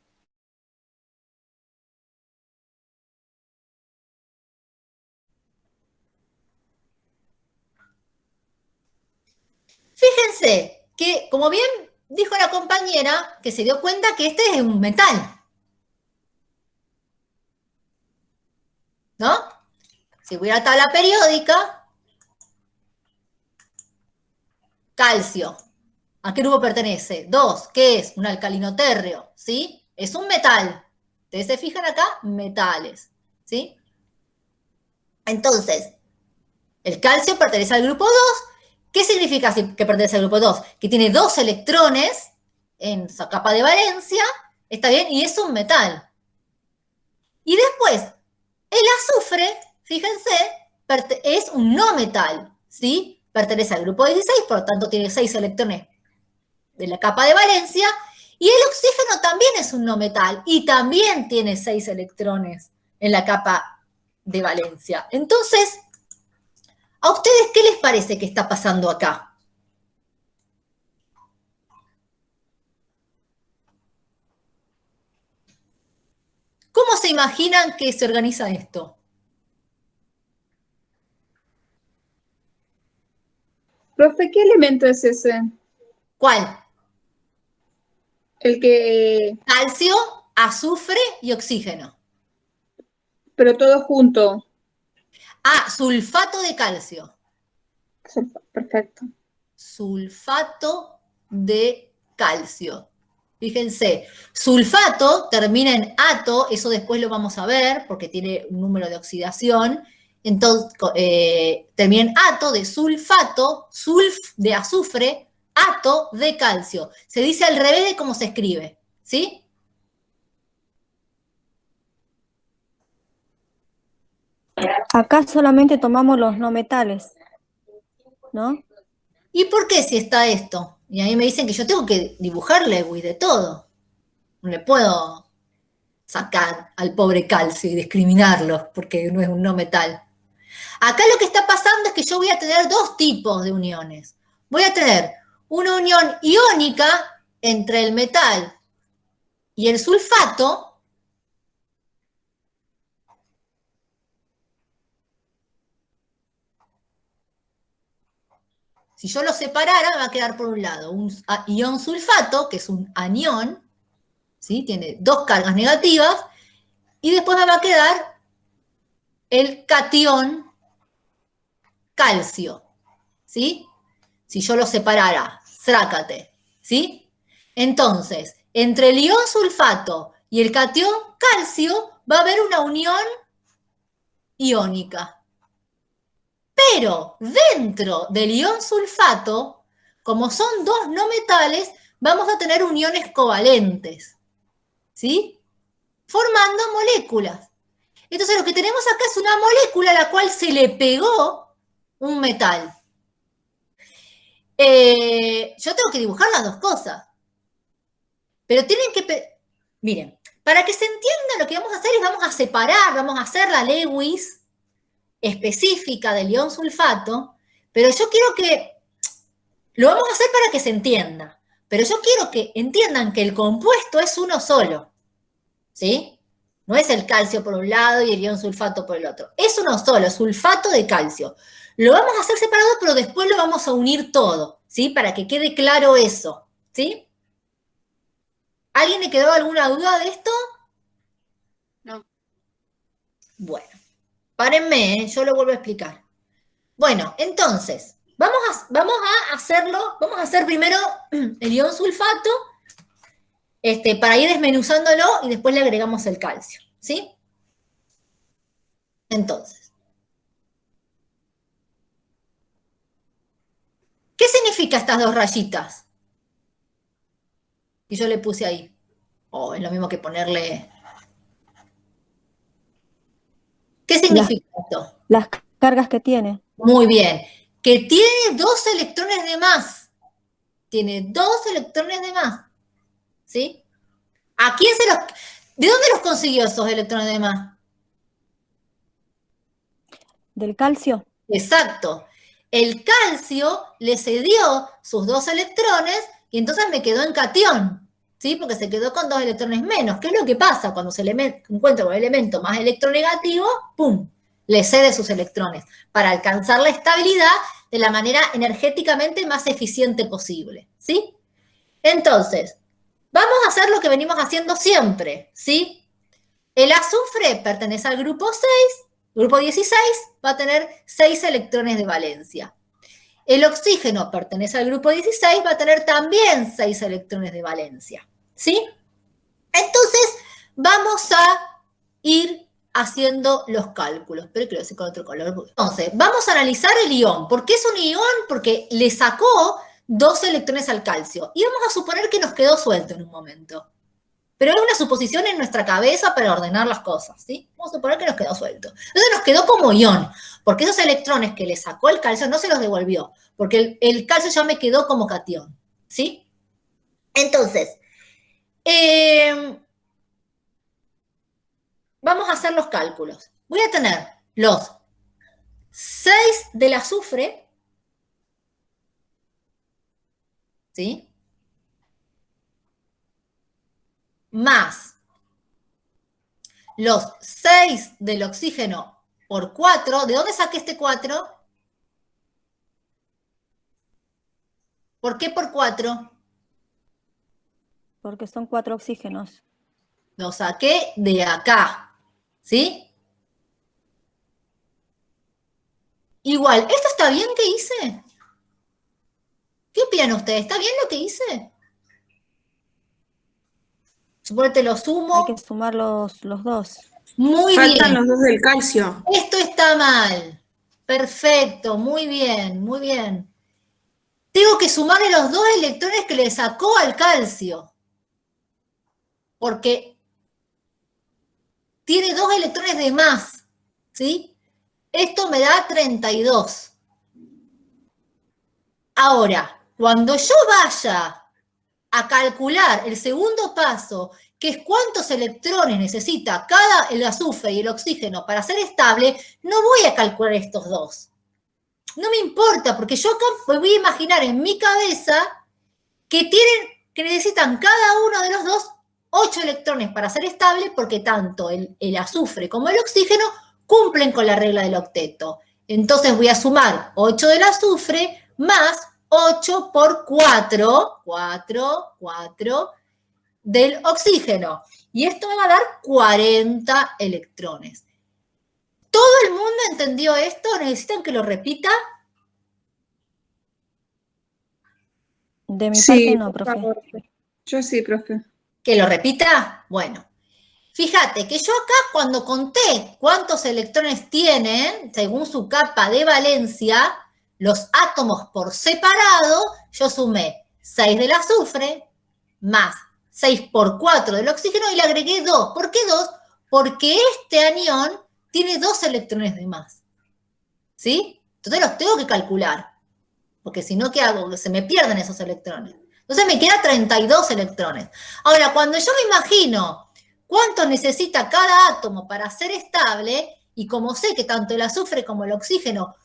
S1: Fíjense que, como bien dijo la compañera, que se dio cuenta que este es un metal. ¿No? Si voy a la tabla periódica, calcio. ¿A qué grupo pertenece? 2. ¿Qué es? Un alcalino térreo, ¿sí? Es un metal. Ustedes se fijan acá, metales, ¿sí? Entonces, el calcio pertenece al grupo 2. ¿Qué significa que pertenece al grupo 2? Que tiene 2 electrones en su capa de valencia, ¿está bien? Y es un metal. Y después, el azufre, fíjense, es un no metal, ¿sí? Pertenece al grupo 16, por lo tanto tiene 6 electrones de la capa de valencia, y el oxígeno también es un no metal, y también tiene 6 electrones en la capa de valencia. Entonces, ¿a ustedes qué les parece que está pasando acá? ¿Cómo se imaginan que se organiza esto?
S4: Profe, ¿qué elemento es ese?
S1: ¿Cuál?
S4: El que...
S1: Calcio, azufre y oxígeno.
S4: Pero todo junto.
S1: Ah, sulfato de calcio.
S4: Perfecto.
S1: Sulfato de calcio. Fíjense, sulfato termina en ato, eso después lo vamos a ver porque tiene un número de oxidación. Entonces, termina en ato de sulfato, sulf de azufre, ato de calcio. Se dice al revés de cómo se escribe, ¿sí?
S3: Acá solamente tomamos los no metales, ¿no?
S1: ¿Y por qué si está esto? Y a mí me dicen que yo tengo que dibujar Lewis de todo. No le puedo sacar al pobre calcio y discriminarlo porque no es un no metal. Acá lo que está pasando es que yo voy a tener 2 tipos de uniones. Voy a tener una unión iónica entre el metal y el sulfato. Si yo lo separara, me va a quedar por un lado un ion sulfato, que es un anión, ¿sí? Tiene 2 cargas negativas, y después me va a quedar el catión calcio, ¿sí? Si yo lo separara, trácate, ¿sí? Entonces, entre el ion sulfato y el catión calcio va a haber una unión iónica. Pero dentro del ion sulfato, como son 2 no metales, vamos a tener uniones covalentes, ¿sí? Formando moléculas. Entonces lo que tenemos acá es una molécula a la cual se le pegó un metal. Yo tengo que dibujar las 2 cosas. Pero tienen que... Miren, para que se entienda lo que vamos a hacer es vamos a separar, vamos a hacer la Lewis específica del ion sulfato, pero yo quiero que... Lo vamos a hacer para que se entienda, pero yo quiero que entiendan que el compuesto es uno solo, ¿sí? No es el calcio por un lado y el ion sulfato por el otro. Es uno solo, sulfato de calcio. Lo vamos a hacer separado, pero después lo vamos a unir todo, ¿sí? Para que quede claro eso, ¿sí? ¿Alguien le quedó alguna duda de esto?
S6: No.
S1: Bueno, párenme, yo lo vuelvo a explicar. Bueno, entonces, vamos a hacerlo, vamos a hacer primero el ion sulfato, para ir desmenuzándolo y después le agregamos el calcio, ¿sí? Entonces, ¿Qué significa estas dos rayitas? Y yo le puse ahí. Oh, es lo mismo que ponerle... ¿Qué significa esto?
S3: Las cargas que tiene.
S1: Muy bien. Que tiene 2 electrones de más. Tiene 2 electrones de más. ¿Sí? ¿A quién se los... ¿De dónde los consiguió esos electrones de más?
S3: Del calcio.
S1: Exacto. El calcio le cedió sus 2 electrones y entonces me quedó en catión, ¿sí? Porque se quedó con 2 electrones menos. ¿Qué es lo que pasa cuando se encuentra con el elemento más electronegativo? ¡Pum! Le cede sus electrones para alcanzar la estabilidad de la manera energéticamente más eficiente posible, ¿sí? Entonces, vamos a hacer lo que venimos haciendo siempre, ¿sí? El azufre pertenece al grupo 6, grupo 16 va a tener 6 electrones de valencia. El oxígeno pertenece al grupo 16, va a tener también 6 electrones de valencia, ¿sí? Entonces, vamos a ir haciendo los cálculos, pero quiero decir con otro color. Entonces, vamos a analizar el ion. ¿Por qué es un ion? Porque le sacó 2 electrones al calcio. Y vamos a suponer que nos quedó suelto en un momento. Pero es una suposición en nuestra cabeza para ordenar las cosas, ¿sí? Vamos a suponer que nos quedó suelto. Entonces nos quedó como ion, porque esos electrones que le sacó el calcio no se los devolvió, porque el calcio ya me quedó como catión, ¿sí? Entonces, vamos a hacer los cálculos. Voy a tener los 6 del azufre, ¿sí? Más los 6 del oxígeno por 4. ¿De dónde saqué este 4? ¿Por qué por 4?
S3: Porque son 4 oxígenos.
S1: Lo saqué de acá, ¿sí? Igual, ¿esto está bien que hice? ¿Qué opinan ustedes? ¿Está bien lo que hice? Suponete lo sumo.
S3: Hay que sumar los 2.
S1: Muy
S11: Faltan
S1: bien.
S11: los 2 del calcio.
S1: Esto está mal. Perfecto, muy bien, muy bien. Tengo que sumarle los 2 electrones que le sacó al calcio. Porque tiene 2 electrones de más, ¿sí? Esto me da 32. Ahora, cuando yo vaya a calcular el segundo paso, que es cuántos electrones necesita el azufre y el oxígeno para ser estable, no voy a calcular estos 2. No me importa, porque yo acá voy a imaginar en mi cabeza que necesitan cada uno de los 2 8 electrones para ser estable, porque tanto el azufre como el oxígeno cumplen con la regla del octeto. Entonces voy a sumar 8 del azufre más 8 por 4 del oxígeno. Y esto me va a dar 40 electrones. ¿Todo el mundo entendió esto? ¿Necesitan que lo repita?
S3: De mi
S4: Sí,
S3: parte no,
S4: por
S3: profe.
S4: favor. Yo sí, profe.
S1: ¿Que lo repita? Bueno. Fíjate que yo acá cuando conté cuántos electrones tienen, según su capa de valencia, los átomos por separado, yo sumé 6 del azufre más 6 por 4 del oxígeno y le agregué 2. ¿Por qué 2? Porque este anión tiene 2 electrones de más. ¿Sí? Entonces los tengo que calcular. Porque si no, ¿qué hago? Se me pierden esos electrones. Entonces me queda 32 electrones. Ahora, cuando yo me imagino cuánto necesita cada átomo para ser estable, y como sé que tanto el azufre como el oxígeno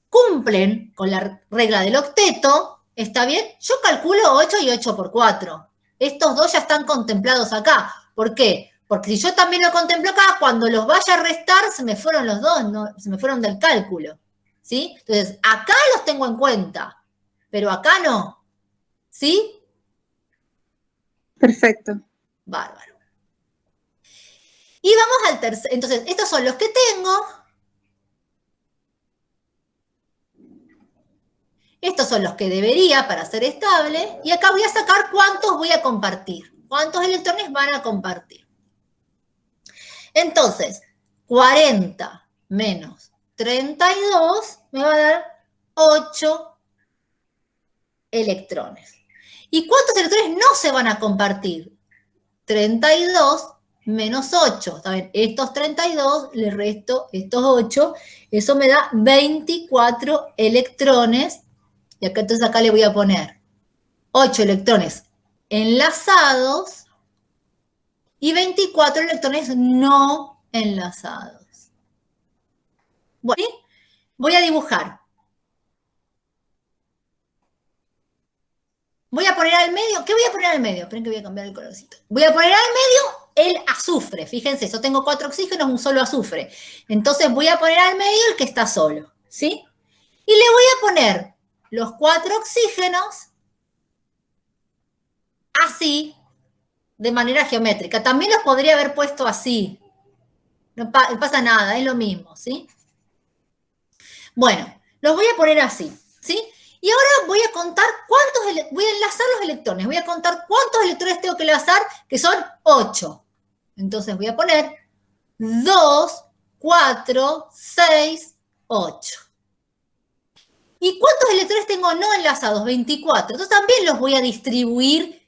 S1: cumplen con la regla del octeto, ¿está bien? Yo calculo 8 y 8 por 4. Estos 2 ya están contemplados acá. ¿Por qué? Porque si yo también lo contemplo acá, cuando los vaya a restar, se me fueron los 2, no, se me fueron del cálculo. ¿Sí? Entonces, acá los tengo en cuenta, pero acá no. ¿Sí?
S4: Perfecto.
S1: Bárbaro. Y vamos al tercer. Entonces, estos son los que tengo. Estos son los que debería para ser estable. Y acá voy a sacar cuántos voy a compartir. Cuántos electrones van a compartir. Entonces, 40 menos 32 me va a dar 8 electrones. ¿Y cuántos electrones no se van a compartir? 32 menos 8. ¿Saben? Estos 32, le resto estos 8, eso me da 24 electrones. Y acá entonces acá le voy a poner 8 electrones enlazados y 24 electrones no enlazados. Bueno, ¿sí? Voy a dibujar. Voy a poner al medio, ¿qué voy a poner al medio? Esperen que voy a cambiar el colorcito. Voy a poner al medio el azufre. Fíjense, yo tengo 4 oxígenos, un solo azufre. Entonces voy a poner al medio el que está solo, ¿sí? Y le voy a poner los 4 oxígenos así, de manera geométrica. También los podría haber puesto así. No pasa nada, es lo mismo, ¿sí? Bueno, los voy a poner así, ¿sí? Y ahora voy a contar voy a enlazar los electrones. Voy a contar cuántos electrones tengo que enlazar, que son 8. Entonces voy a poner 2, 4, 6, 8. ¿Y cuántos electrones tengo no enlazados? 24. Entonces también los voy a distribuir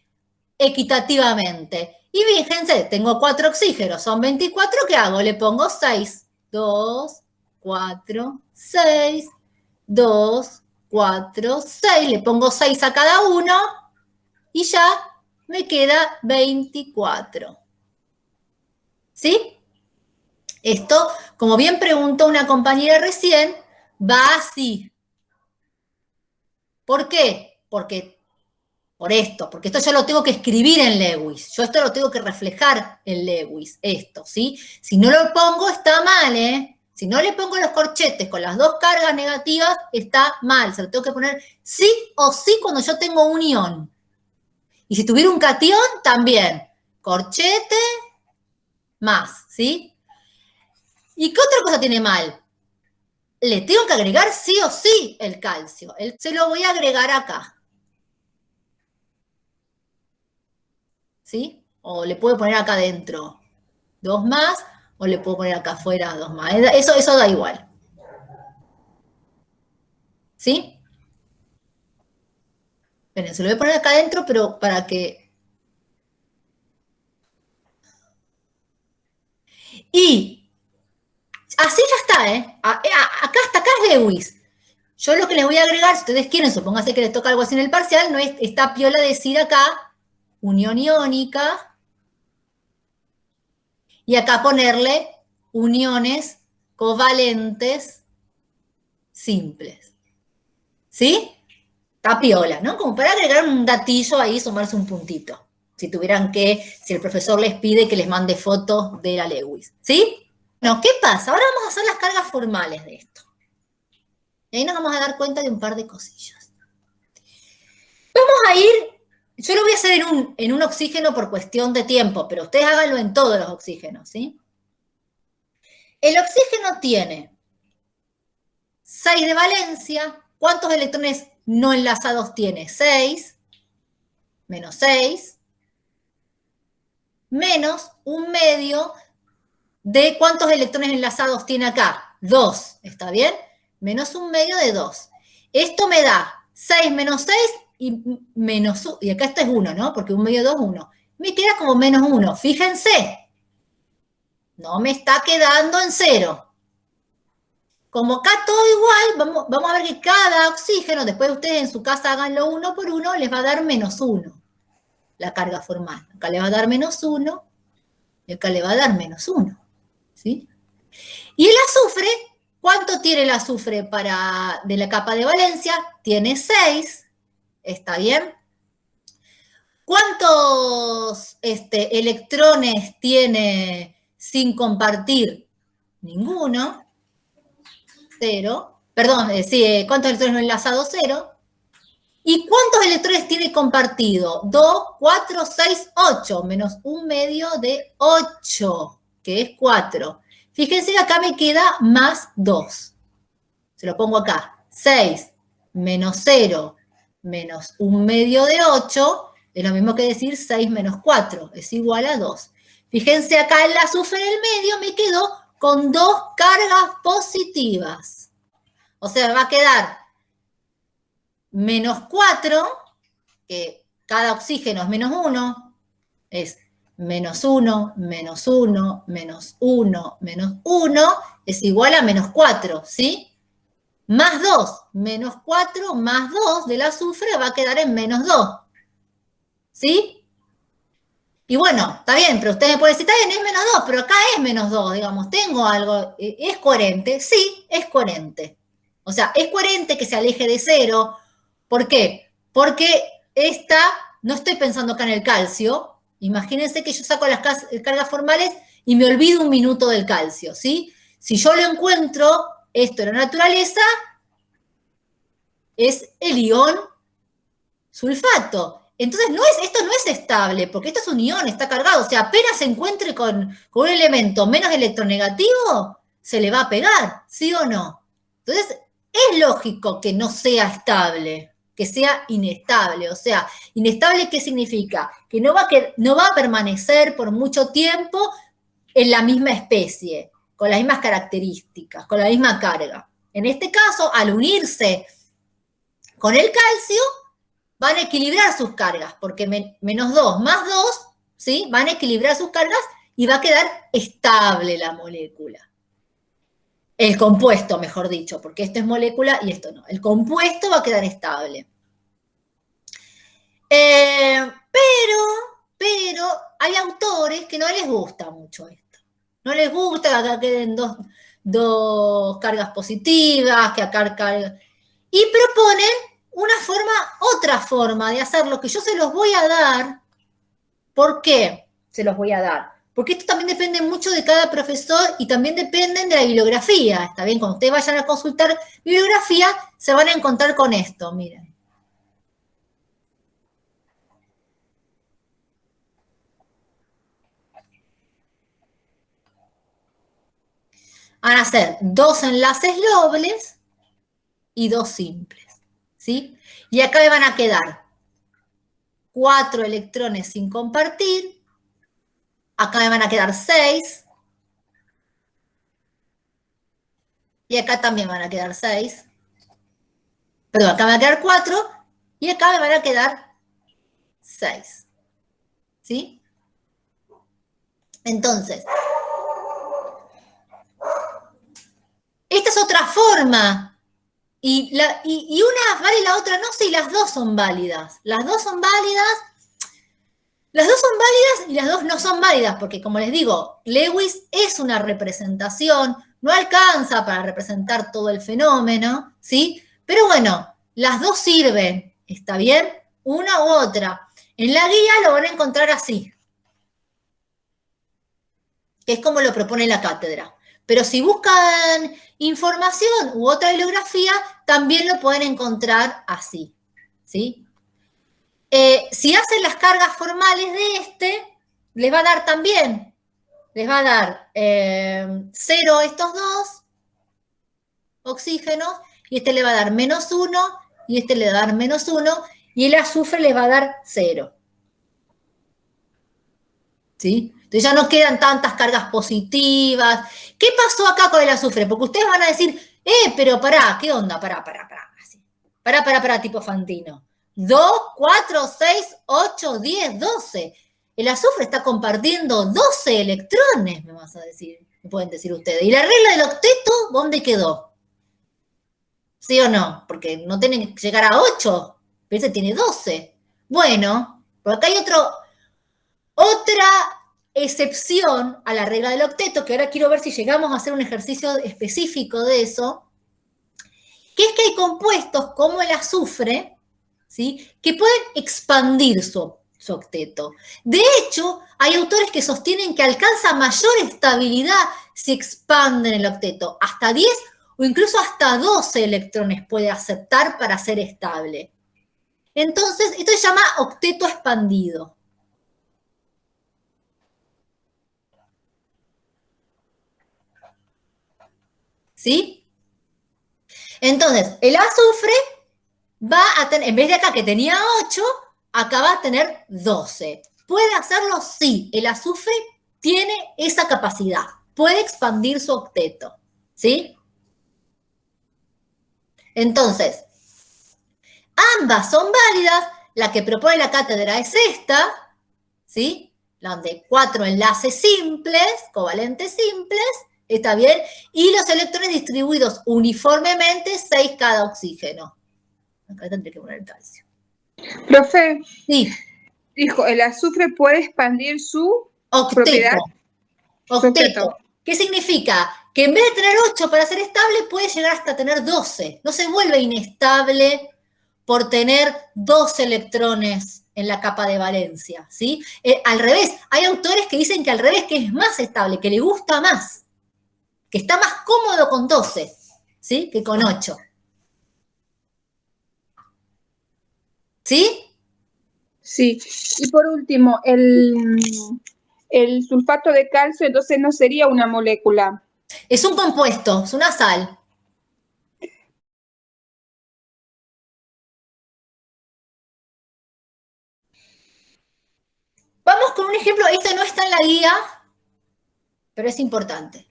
S1: equitativamente. Y fíjense, tengo 4 oxígenos, son 24, ¿qué hago? Le pongo 6. 2, 4, 6, 2, 4, 6. Le pongo 6 a cada uno y ya me queda 24. ¿Sí? Esto, como bien preguntó una compañera recién, va así. ¿Por qué? Porque esto yo lo tengo que escribir en Lewis. Yo esto lo tengo que reflejar en Lewis, esto, ¿sí? Si no lo pongo, está mal, ¿eh? Si no le pongo los corchetes con las dos cargas negativas, está mal. Se lo tengo que poner sí o sí cuando yo tengo un ion. Y si tuviera un catión, también. Corchete más, ¿sí? ¿Y qué otra cosa tiene mal? Le tengo que agregar sí o sí el calcio. Se lo voy a agregar acá. ¿Sí? O le puedo poner acá adentro 2 más, o le puedo poner acá afuera 2 más. Eso da igual. ¿Sí? Esperen, se lo voy a poner acá adentro, pero para que... Y así ya está, ¿eh? Acá es Lewis. Yo lo que les voy a agregar, si ustedes quieren, supóngase que les toca algo así en el parcial, no es esta piola decir acá unión iónica y acá ponerle uniones covalentes simples. ¿Sí? Está piola, ¿no? Como para agregar un datillo ahí, sumarse un puntito. Si el profesor les pide que les mande fotos de la Lewis. ¿Sí? Bueno, ¿qué pasa? Ahora vamos a hacer las cargas formales de esto. Y ahí nos vamos a dar cuenta de un par de cosillas. Vamos a ir, yo lo voy a hacer en un oxígeno por cuestión de tiempo, pero ustedes háganlo en todos los oxígenos, ¿sí? El oxígeno tiene 6 de valencia. ¿Cuántos electrones no enlazados tiene? 6, menos 6, menos un medio de ¿cuántos electrones enlazados tiene acá? 2, ¿está bien? Menos un medio de 2. Esto me da 6 menos 6 y menos 1. Y acá esto es 1, ¿no? Porque un medio de 2 es 1. Me queda como menos 1. Fíjense. No me está quedando en 0. Como acá todo igual, vamos a ver que cada oxígeno, después ustedes en su casa háganlo uno por uno, les va a dar menos 1. La carga formal. Acá le va a dar menos 1 y acá le va a dar menos 1. ¿Sí? Y el azufre, ¿cuánto tiene el azufre de la capa de valencia? Tiene 6, ¿está bien? ¿Cuántos electrones tiene sin compartir? Ninguno. 0. Perdón, ¿cuántos electrones no enlazados? 0. ¿Y cuántos electrones tiene compartido? 2, 4, 6, 8, menos un medio de 8, que es 4. Fíjense que acá me queda más 2. Se lo pongo acá. 6 menos 0 menos un medio de 8 es lo mismo que decir 6 menos 4, es igual a 2. Fíjense acá el azufre en el medio me quedó con 2 cargas positivas. O sea, va a quedar menos 4, que cada oxígeno es menos 1, es menos 1, menos 1, menos 1, menos 1, es igual a menos 4, ¿sí? Más 2, menos 4 más 2 del azufre va a quedar en menos 2, ¿sí? Y bueno, está bien, pero usted me puede decir, está bien, es menos 2, pero acá es menos 2, digamos, tengo algo, ¿es coherente? Sí, es coherente. O sea, es coherente que se aleje de 0. ¿Por qué? Porque no estoy pensando acá en el calcio. Imagínense que yo saco las cargas formales y me olvido un minuto del calcio, ¿sí? Si yo lo encuentro, esto en la naturaleza, es el ion sulfato. Entonces, esto no es estable, porque esto es un ion, está cargado. O sea, apenas se encuentre con un elemento menos electronegativo, se le va a pegar, ¿sí o no? Entonces, es lógico que no sea estable, que sea inestable. O sea, inestable, ¿qué significa? Que no va a permanecer por mucho tiempo en la misma especie, con las mismas características, con la misma carga. En este caso, al unirse con el calcio, van a equilibrar sus cargas, porque menos 2 más 2, ¿sí? Van a equilibrar sus cargas y va a quedar estable la molécula. El compuesto, mejor dicho, porque esto es molécula y esto no. El compuesto va a quedar estable. Pero hay autores que no les gusta mucho esto. No les gusta que acá queden dos cargas positivas, que acá cargas... Y proponen otra forma de hacerlo, que yo se los voy a dar. ¿Por qué se los voy a dar? Porque esto también depende mucho de cada profesor y también dependen de la bibliografía. ¿Está bien? Cuando ustedes vayan a consultar bibliografía, se van a encontrar con esto, miren. Van a ser 2 enlaces dobles y 2 simples, ¿sí? Y acá me van a quedar 4 electrones sin compartir. Acá me van a quedar 6. Y acá también van a quedar 6. Perdón, acá me van a quedar 4. Y acá me van a quedar 6. ¿Sí? Entonces, esta es otra forma. Y una vale la otra no, sí, las dos son válidas. Las dos son válidas. Las dos son válidas y las dos no son válidas, porque como les digo, Lewis es una representación, no alcanza para representar todo el fenómeno, ¿sí? Pero bueno, las dos sirven, ¿está bien? Una u otra. En la guía lo van a encontrar así, que es como lo propone la cátedra. Pero si buscan información u otra bibliografía, también lo pueden encontrar así, ¿sí? Si hacen las cargas formales de les va a dar también, les va a dar 0 estos dos oxígenos, y le va a dar menos 1, y le va a dar menos 1, y el azufre les va a dar 0. ¿Sí? Entonces ya no quedan tantas cargas positivas. ¿Qué pasó acá con el azufre? Porque ustedes van a decir, pero pará, ¿qué onda? Pará. Así. Pará, tipo Fantino. 2, 4, 6, 8, 10, 12. El azufre está compartiendo 12 electrones, me pueden decir ustedes. ¿Y la regla del octeto, dónde quedó? ¿Sí o no? Porque no tienen que llegar a 8, pero ese tiene 12. Bueno, por acá hay otra excepción a la regla del octeto, que ahora quiero ver si llegamos a hacer un ejercicio específico de eso, que es que hay compuestos como el azufre, ¿sí?, que pueden expandir su octeto. De hecho, hay autores que sostienen que alcanza mayor estabilidad si expanden el octeto. Hasta 10 o incluso hasta 12 electrones puede aceptar para ser estable. Entonces, esto se llama octeto expandido. ¿Sí? Entonces, el azufre va a tener, en vez de acá que tenía 8, acá va a tener 12. ¿Puede hacerlo? Sí. El azufre tiene esa capacidad. Puede expandir su octeto. ¿Sí? Entonces, Ambas son válidas. La que propone la cátedra es esta, ¿sí? La de 4 enlaces simples, covalentes simples, está bien, y los electrones distribuidos uniformemente, 6 cada oxígeno. Acá tendré que poner el calcio.
S4: Profe,
S1: Sí,
S4: dijo, el azufre puede expandir su propiedad.
S1: octeto. ¿Qué significa? Que en vez de tener 8 para ser estable, puede llegar hasta tener 12. No se vuelve inestable por tener 2 electrones en la capa de valencia, ¿sí? Al revés, hay autores que dicen que al revés, que es más estable, que le gusta más, que está más cómodo con 12, ¿sí? Que con 8. ¿Sí?
S4: Sí. Y por último, el sulfato de calcio, entonces no sería una molécula.
S1: Es un compuesto, es una sal. Vamos con un ejemplo, este no está en la guía, pero es importante,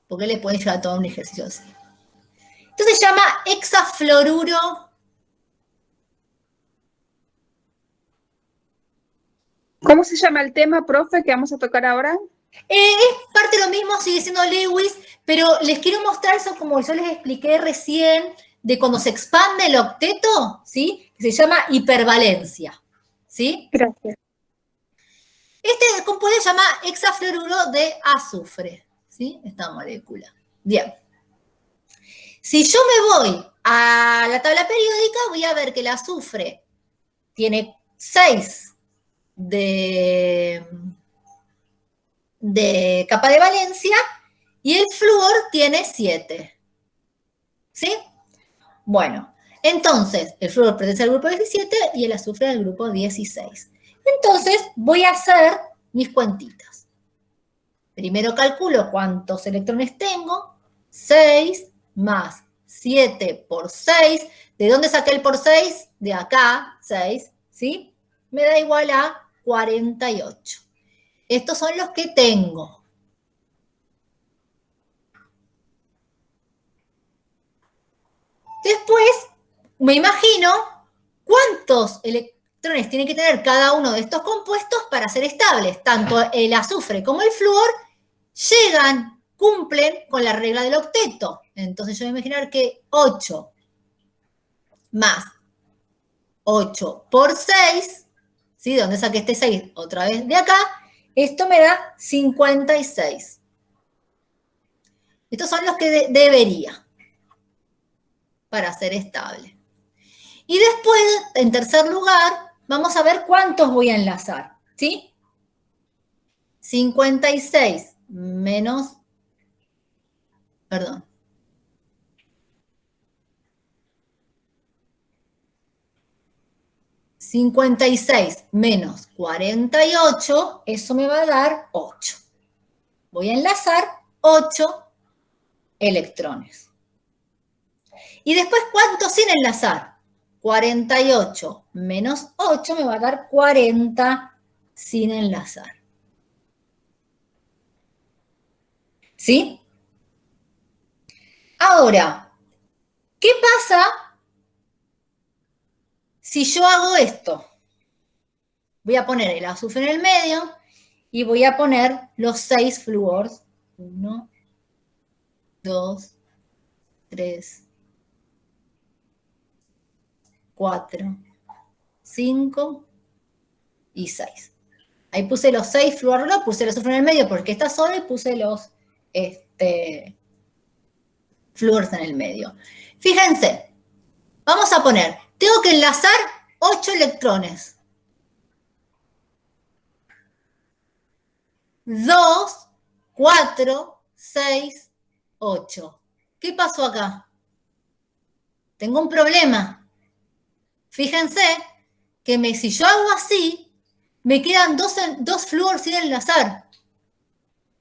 S1: porque le pueden llevar a todo un ejercicio así. Esto se llama hexafluoruro.
S4: ¿Cómo se llama el tema, profe, que vamos a tocar ahora?
S1: Es parte de lo mismo, sigue siendo Lewis, pero les quiero mostrar eso como yo les expliqué recién, de cuando se expande el octeto, ¿sí? Que se llama hipervalencia, ¿sí?
S4: Gracias.
S1: Este compuesto se llama hexafluoruro de azufre, ¿sí? Esta molécula. Bien. Si yo me voy a la tabla periódica, voy a ver que el azufre tiene 6 de capa de valencia y el flúor tiene 7. ¿Sí? Bueno, entonces el flúor pertenece al grupo 17 y el azufre al grupo 16. Entonces voy a hacer mis cuentitas. Primero calculo cuántos electrones tengo. 6 más 7 por 6. ¿De dónde saqué el por 6? De acá, 6, ¿sí? Me da igual a 48. Estos son los que tengo. Después, me imagino cuántos electrones tiene que tener cada uno de estos compuestos para ser estables. Tanto el azufre como el flúor cumplen con la regla del octeto. Entonces yo voy a imaginar que 8 más 8 por 6, ¿sí? ¿De dónde saqué este 6? Otra vez de acá. Esto me da 56. Estos son los que debería para ser estable. Y después, en tercer lugar, vamos a ver cuántos voy a enlazar, ¿sí? 56 menos, perdón. ...56 menos 48, eso me va a dar 8. Voy a enlazar 8 electrones. Y después, ¿cuántos sin enlazar? 48 menos 8 me va a dar 40 sin enlazar. ¿Sí? Ahora, ¿qué pasa si yo hago esto? Voy a poner el azufre en el medio y voy a poner los 6 flúors. 1, 2, 3, 4, 5 y 6. Ahí puse los 6 fluoruro, puse el azufre en el medio porque está solo y puse los flúors en el medio. Fíjense, vamos a poner, tengo que enlazar 8 electrones. 2, 4, 6, 8. ¿Qué pasó acá? Tengo un problema. Fíjense que si yo hago así, me quedan 2 flúors sin enlazar.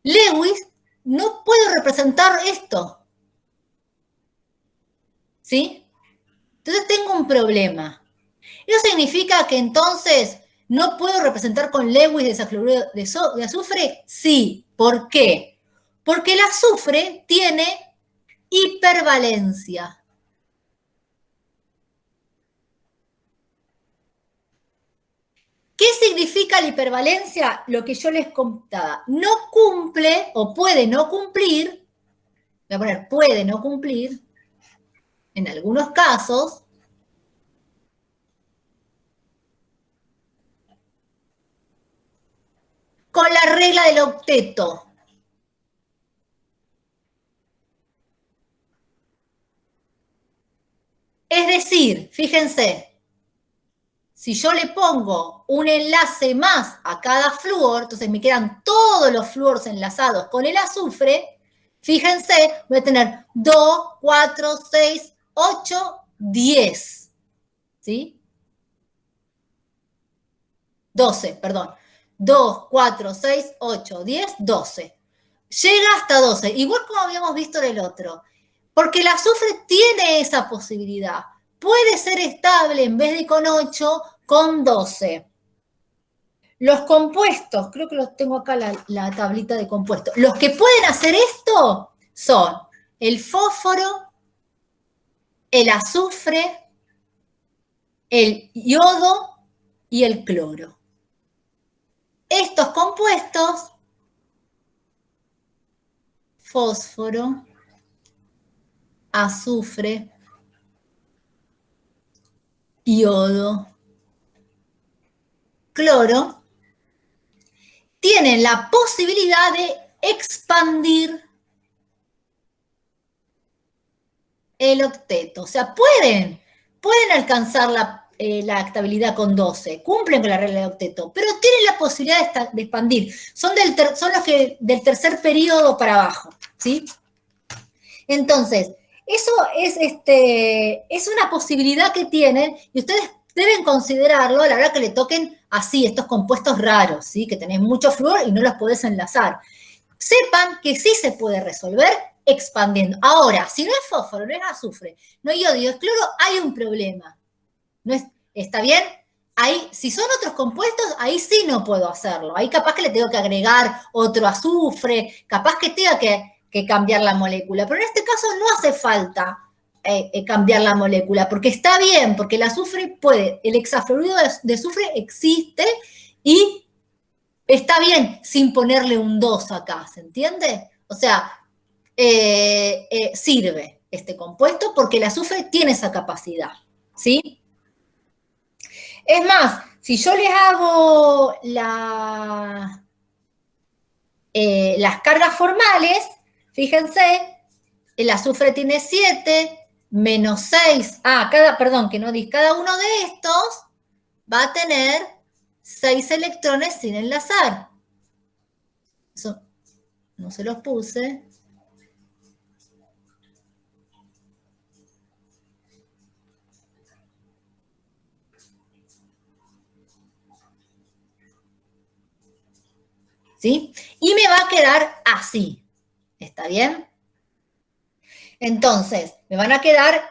S1: Lewis no puede representar esto. ¿Sí? Entonces tengo un problema. ¿Eso significa que entonces no puedo representar con Lewis de hexafluoruro de azufre? Sí. ¿Por qué? Porque el azufre tiene hipervalencia. ¿Qué significa la hipervalencia? Lo que yo les contaba. No cumple o puede no cumplir, voy a poner puede no cumplir, en algunos casos, con la regla del octeto. Es decir, fíjense, si yo le pongo un enlace más a cada flúor, entonces me quedan todos los flúors enlazados con el azufre, fíjense, voy a tener 2, 4, 6, 8, 10. ¿Sí? 12, perdón. 2, 4, 6, 8, 10, 12. Llega hasta 12, igual como habíamos visto en el otro. Porque el azufre tiene esa posibilidad. Puede ser estable en vez de con 8, con 12. Los compuestos, creo que los tengo acá la tablita de compuestos. Los que pueden hacer esto son el fósforo, el azufre, el yodo y el cloro. Estos compuestos, fósforo, azufre, yodo, cloro, tienen la posibilidad de expandir el octeto. O sea, pueden alcanzar la estabilidad con 12, cumplen con la regla del octeto, pero tienen la posibilidad de expandir. Son los que del tercer periodo para abajo, ¿sí? Entonces, eso es una posibilidad que tienen y ustedes deben considerarlo a la hora que le toquen así, estos compuestos raros, ¿sí? Que tenés mucho flúor y no los podés enlazar. Sepan que sí se puede resolver expandiendo. Ahora, si no es fósforo, no es azufre, no es yodo, es cloro, hay un problema. ¿Está bien? Ahí, si son otros compuestos, ahí sí no puedo hacerlo. Ahí capaz que le tengo que agregar otro azufre, capaz que tenga que cambiar la molécula. Pero en este caso no hace falta cambiar la molécula, porque está bien, porque el azufre puede, el hexafluorido de azufre existe y está bien sin ponerle un 2 acá, ¿se entiende? O sea, sirve este compuesto porque el azufre tiene esa capacidad, ¿sí? Es más, si yo les hago las cargas formales, fíjense, el azufre tiene 7, menos 6, cada uno de estos va a tener 6 electrones sin enlazar. Eso no se los puse. ¿Sí? Y me va a quedar así. ¿Está bien? Entonces, me van a quedar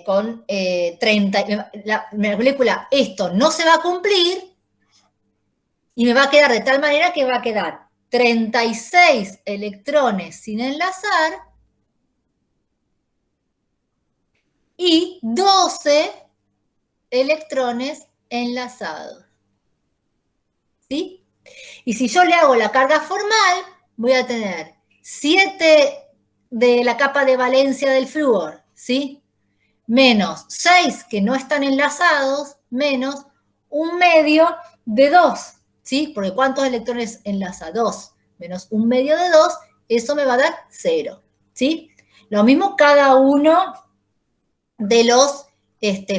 S1: con 30. La molécula, esto no se va a cumplir y me va a quedar de tal manera que va a quedar 36 electrones sin enlazar y 12 electrones enlazados. ¿Sí? Y si yo le hago la carga formal, voy a tener 7 de la capa de valencia del flúor, ¿sí? Menos 6 que no están enlazados, menos 1/2 de 2, ¿sí? Porque ¿cuántos electrones enlaza? 2, menos 1/2 de 2, eso me va a dar 0, ¿sí? Lo mismo cada uno de los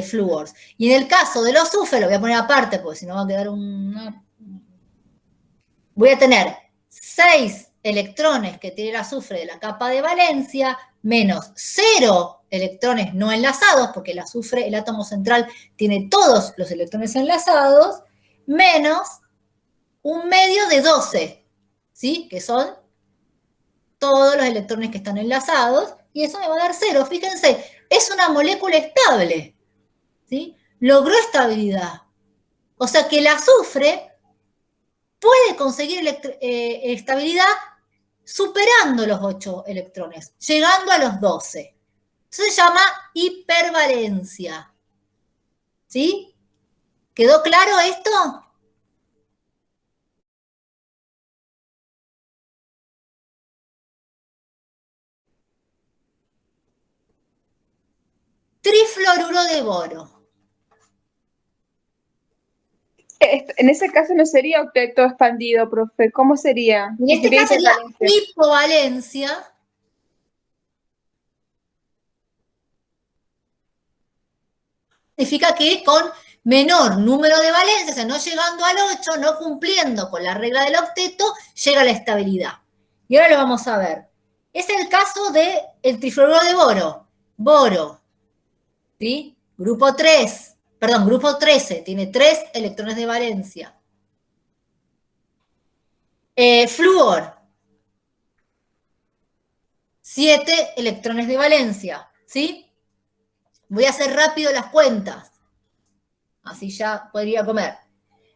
S1: flúors. Y en el caso de los azufre, lo voy a poner aparte, porque si no va a quedar voy a tener 6 electrones que tiene el azufre de la capa de valencia, menos 0 electrones no enlazados, porque el azufre, el átomo central, tiene todos los electrones enlazados, menos 1/2 de 12, ¿sí? Que son todos los electrones que están enlazados, y eso me va a dar 0. Fíjense, es una molécula estable, ¿sí? Logró estabilidad. O sea que el azufre puede conseguir estabilidad superando los 8 electrones, llegando a los 12. Eso se llama hipervalencia. ¿Sí? ¿Quedó claro esto? trifluoruro de boro.
S4: En ese caso no sería octeto expandido, profe. ¿Cómo sería?
S1: En este
S4: Sería
S1: caso sería
S4: hipervalencia.
S1: hipovalencia. Significa que con menor número de valencias, o sea, no llegando al 8, no cumpliendo con la regla del octeto, llega a la estabilidad. Y ahora lo vamos a ver. Es el caso del trifluoruro de boro. Boro, ¿sí? Grupo 3, perdón, grupo 13, tiene 3 electrones de valencia. Flúor, 7 electrones de valencia, ¿sí? Voy a hacer rápido las cuentas. Así ya podría comer.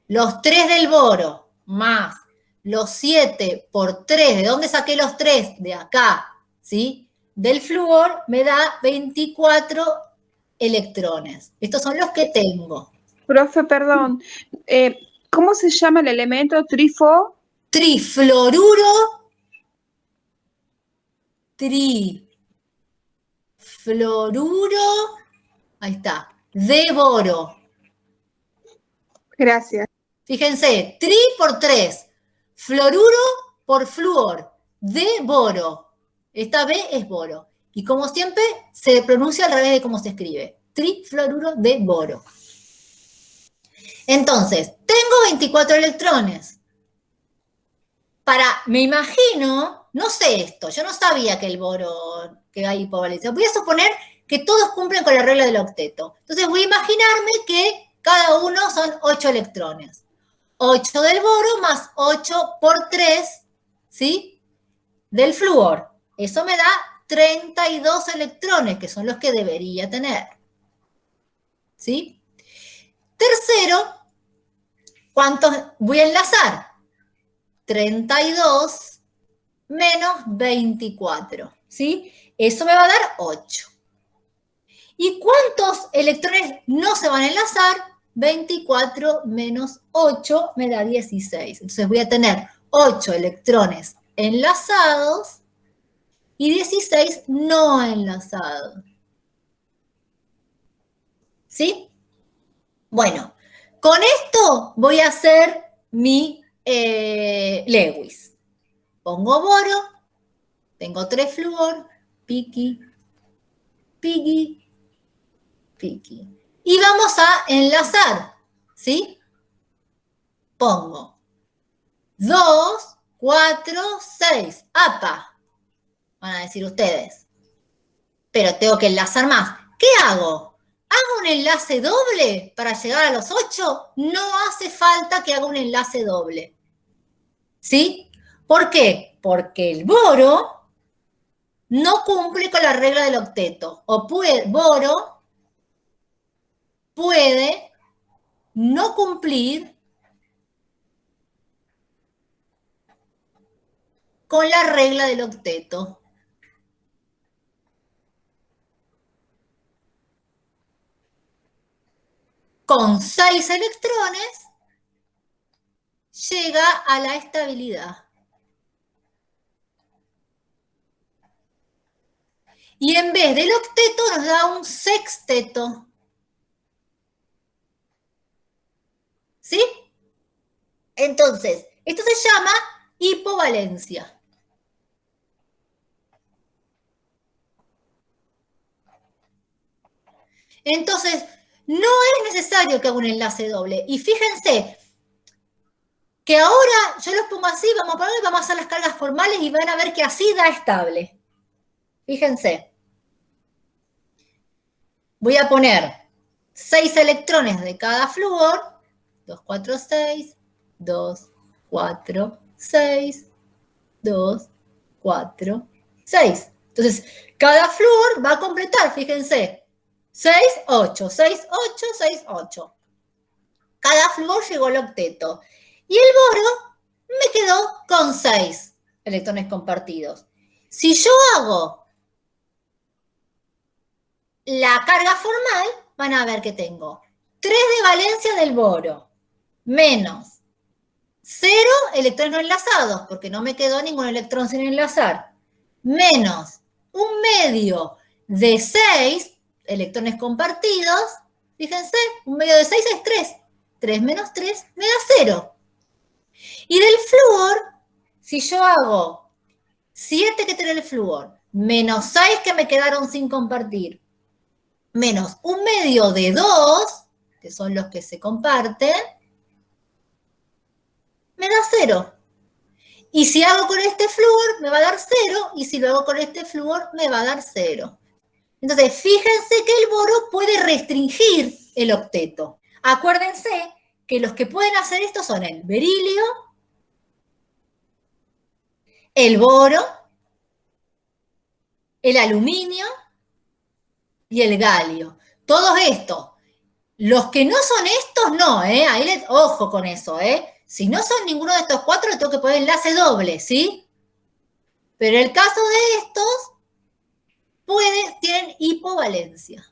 S1: Los 3 del boro más los 7 por 3. ¿De dónde saqué los 3? De acá, ¿sí? Del flúor me da 24 electrones. Estos son los que tengo.
S4: Profe, perdón. ¿Cómo se llama el elemento
S1: Trifluoruro ahí está, de boro.
S4: Gracias.
S1: Fíjense, tri por 3, fluoruro por flúor, de boro. Esta B es boro. Y como siempre, se pronuncia al revés de cómo se escribe. Trifluoruro de boro. Entonces, tengo 24 electrones. Me imagino, no sé esto, yo no sabía que el boro, que hay hipovalencia. Voy a suponer que todos cumplen con la regla del octeto. Entonces voy a imaginarme que cada uno son 8 electrones. 8 del boro más 8 por 3, ¿sí? Del flúor. Eso me da 32 electrones, que son los que debería tener. ¿Sí? Tercero, ¿cuántos voy a enlazar? 32 menos 24, ¿sí? Eso me va a dar 8. ¿Y cuántos electrones no se van a enlazar? 24 menos 8 me da 16. Entonces voy a tener 8 electrones enlazados y 16 no enlazados. ¿Sí? Bueno, con esto voy a hacer mi Lewis. Pongo boro, tengo 3 flúor, piqui, piqui, piqui. Y vamos a enlazar, ¿sí? Pongo 2, 4, 6. ¡Apa! Van a decir ustedes. Pero tengo que enlazar más. ¿Qué hago? ¿Hago un enlace doble para llegar a los 8? No hace falta que haga un enlace doble. ¿Sí? ¿Por qué? Porque el boro no cumple con la regla del octeto. Boro puede no cumplir con la regla del octeto. Con 6 electrones llega a la estabilidad. Y en vez del octeto nos da un sexteto. ¿Sí? Entonces, esto se llama hipovalencia. Entonces, no es necesario que haga un enlace doble. Y fíjense que ahora yo los pongo así, vamos a hacer las cargas formales y van a ver que así da estable. Fíjense. Voy a poner 6 electrones de cada flúor. 2, 4, 6. 2, 4, 6. 2, 4, 6. Entonces, cada flúor va a completar, fíjense. 6, 8, 6, 8, 6, 8. Cada flúor llegó al octeto. Y el boro me quedó con 6 electrones compartidos. Si yo hago la carga formal, van a ver que tengo 3 de valencia del boro, menos 0 electrones no enlazados, porque no me quedó ningún electrón sin enlazar, menos un medio de 6 electrones compartidos, fíjense, un medio de 6 es 3. 3 menos 3 me da 0. Y del flúor, si yo hago 7 que tiene el flúor, menos 6 que me quedaron sin compartir, menos un medio de 2, que son los que se comparten, me da 0. Y si hago con este flúor, me va a dar 0, y si lo hago con este flúor, me va a dar 0. Entonces, fíjense que el boro puede restringir el octeto. Acuérdense que los que pueden hacer esto son el berilio, el boro, el aluminio y el galio. Todos estos. Los que no son estos, no, ahí ojo con eso, Si no son ninguno de estos 4, le tengo que poner enlace doble, ¿sí? Pero en el caso de estos, tienen hipovalencia.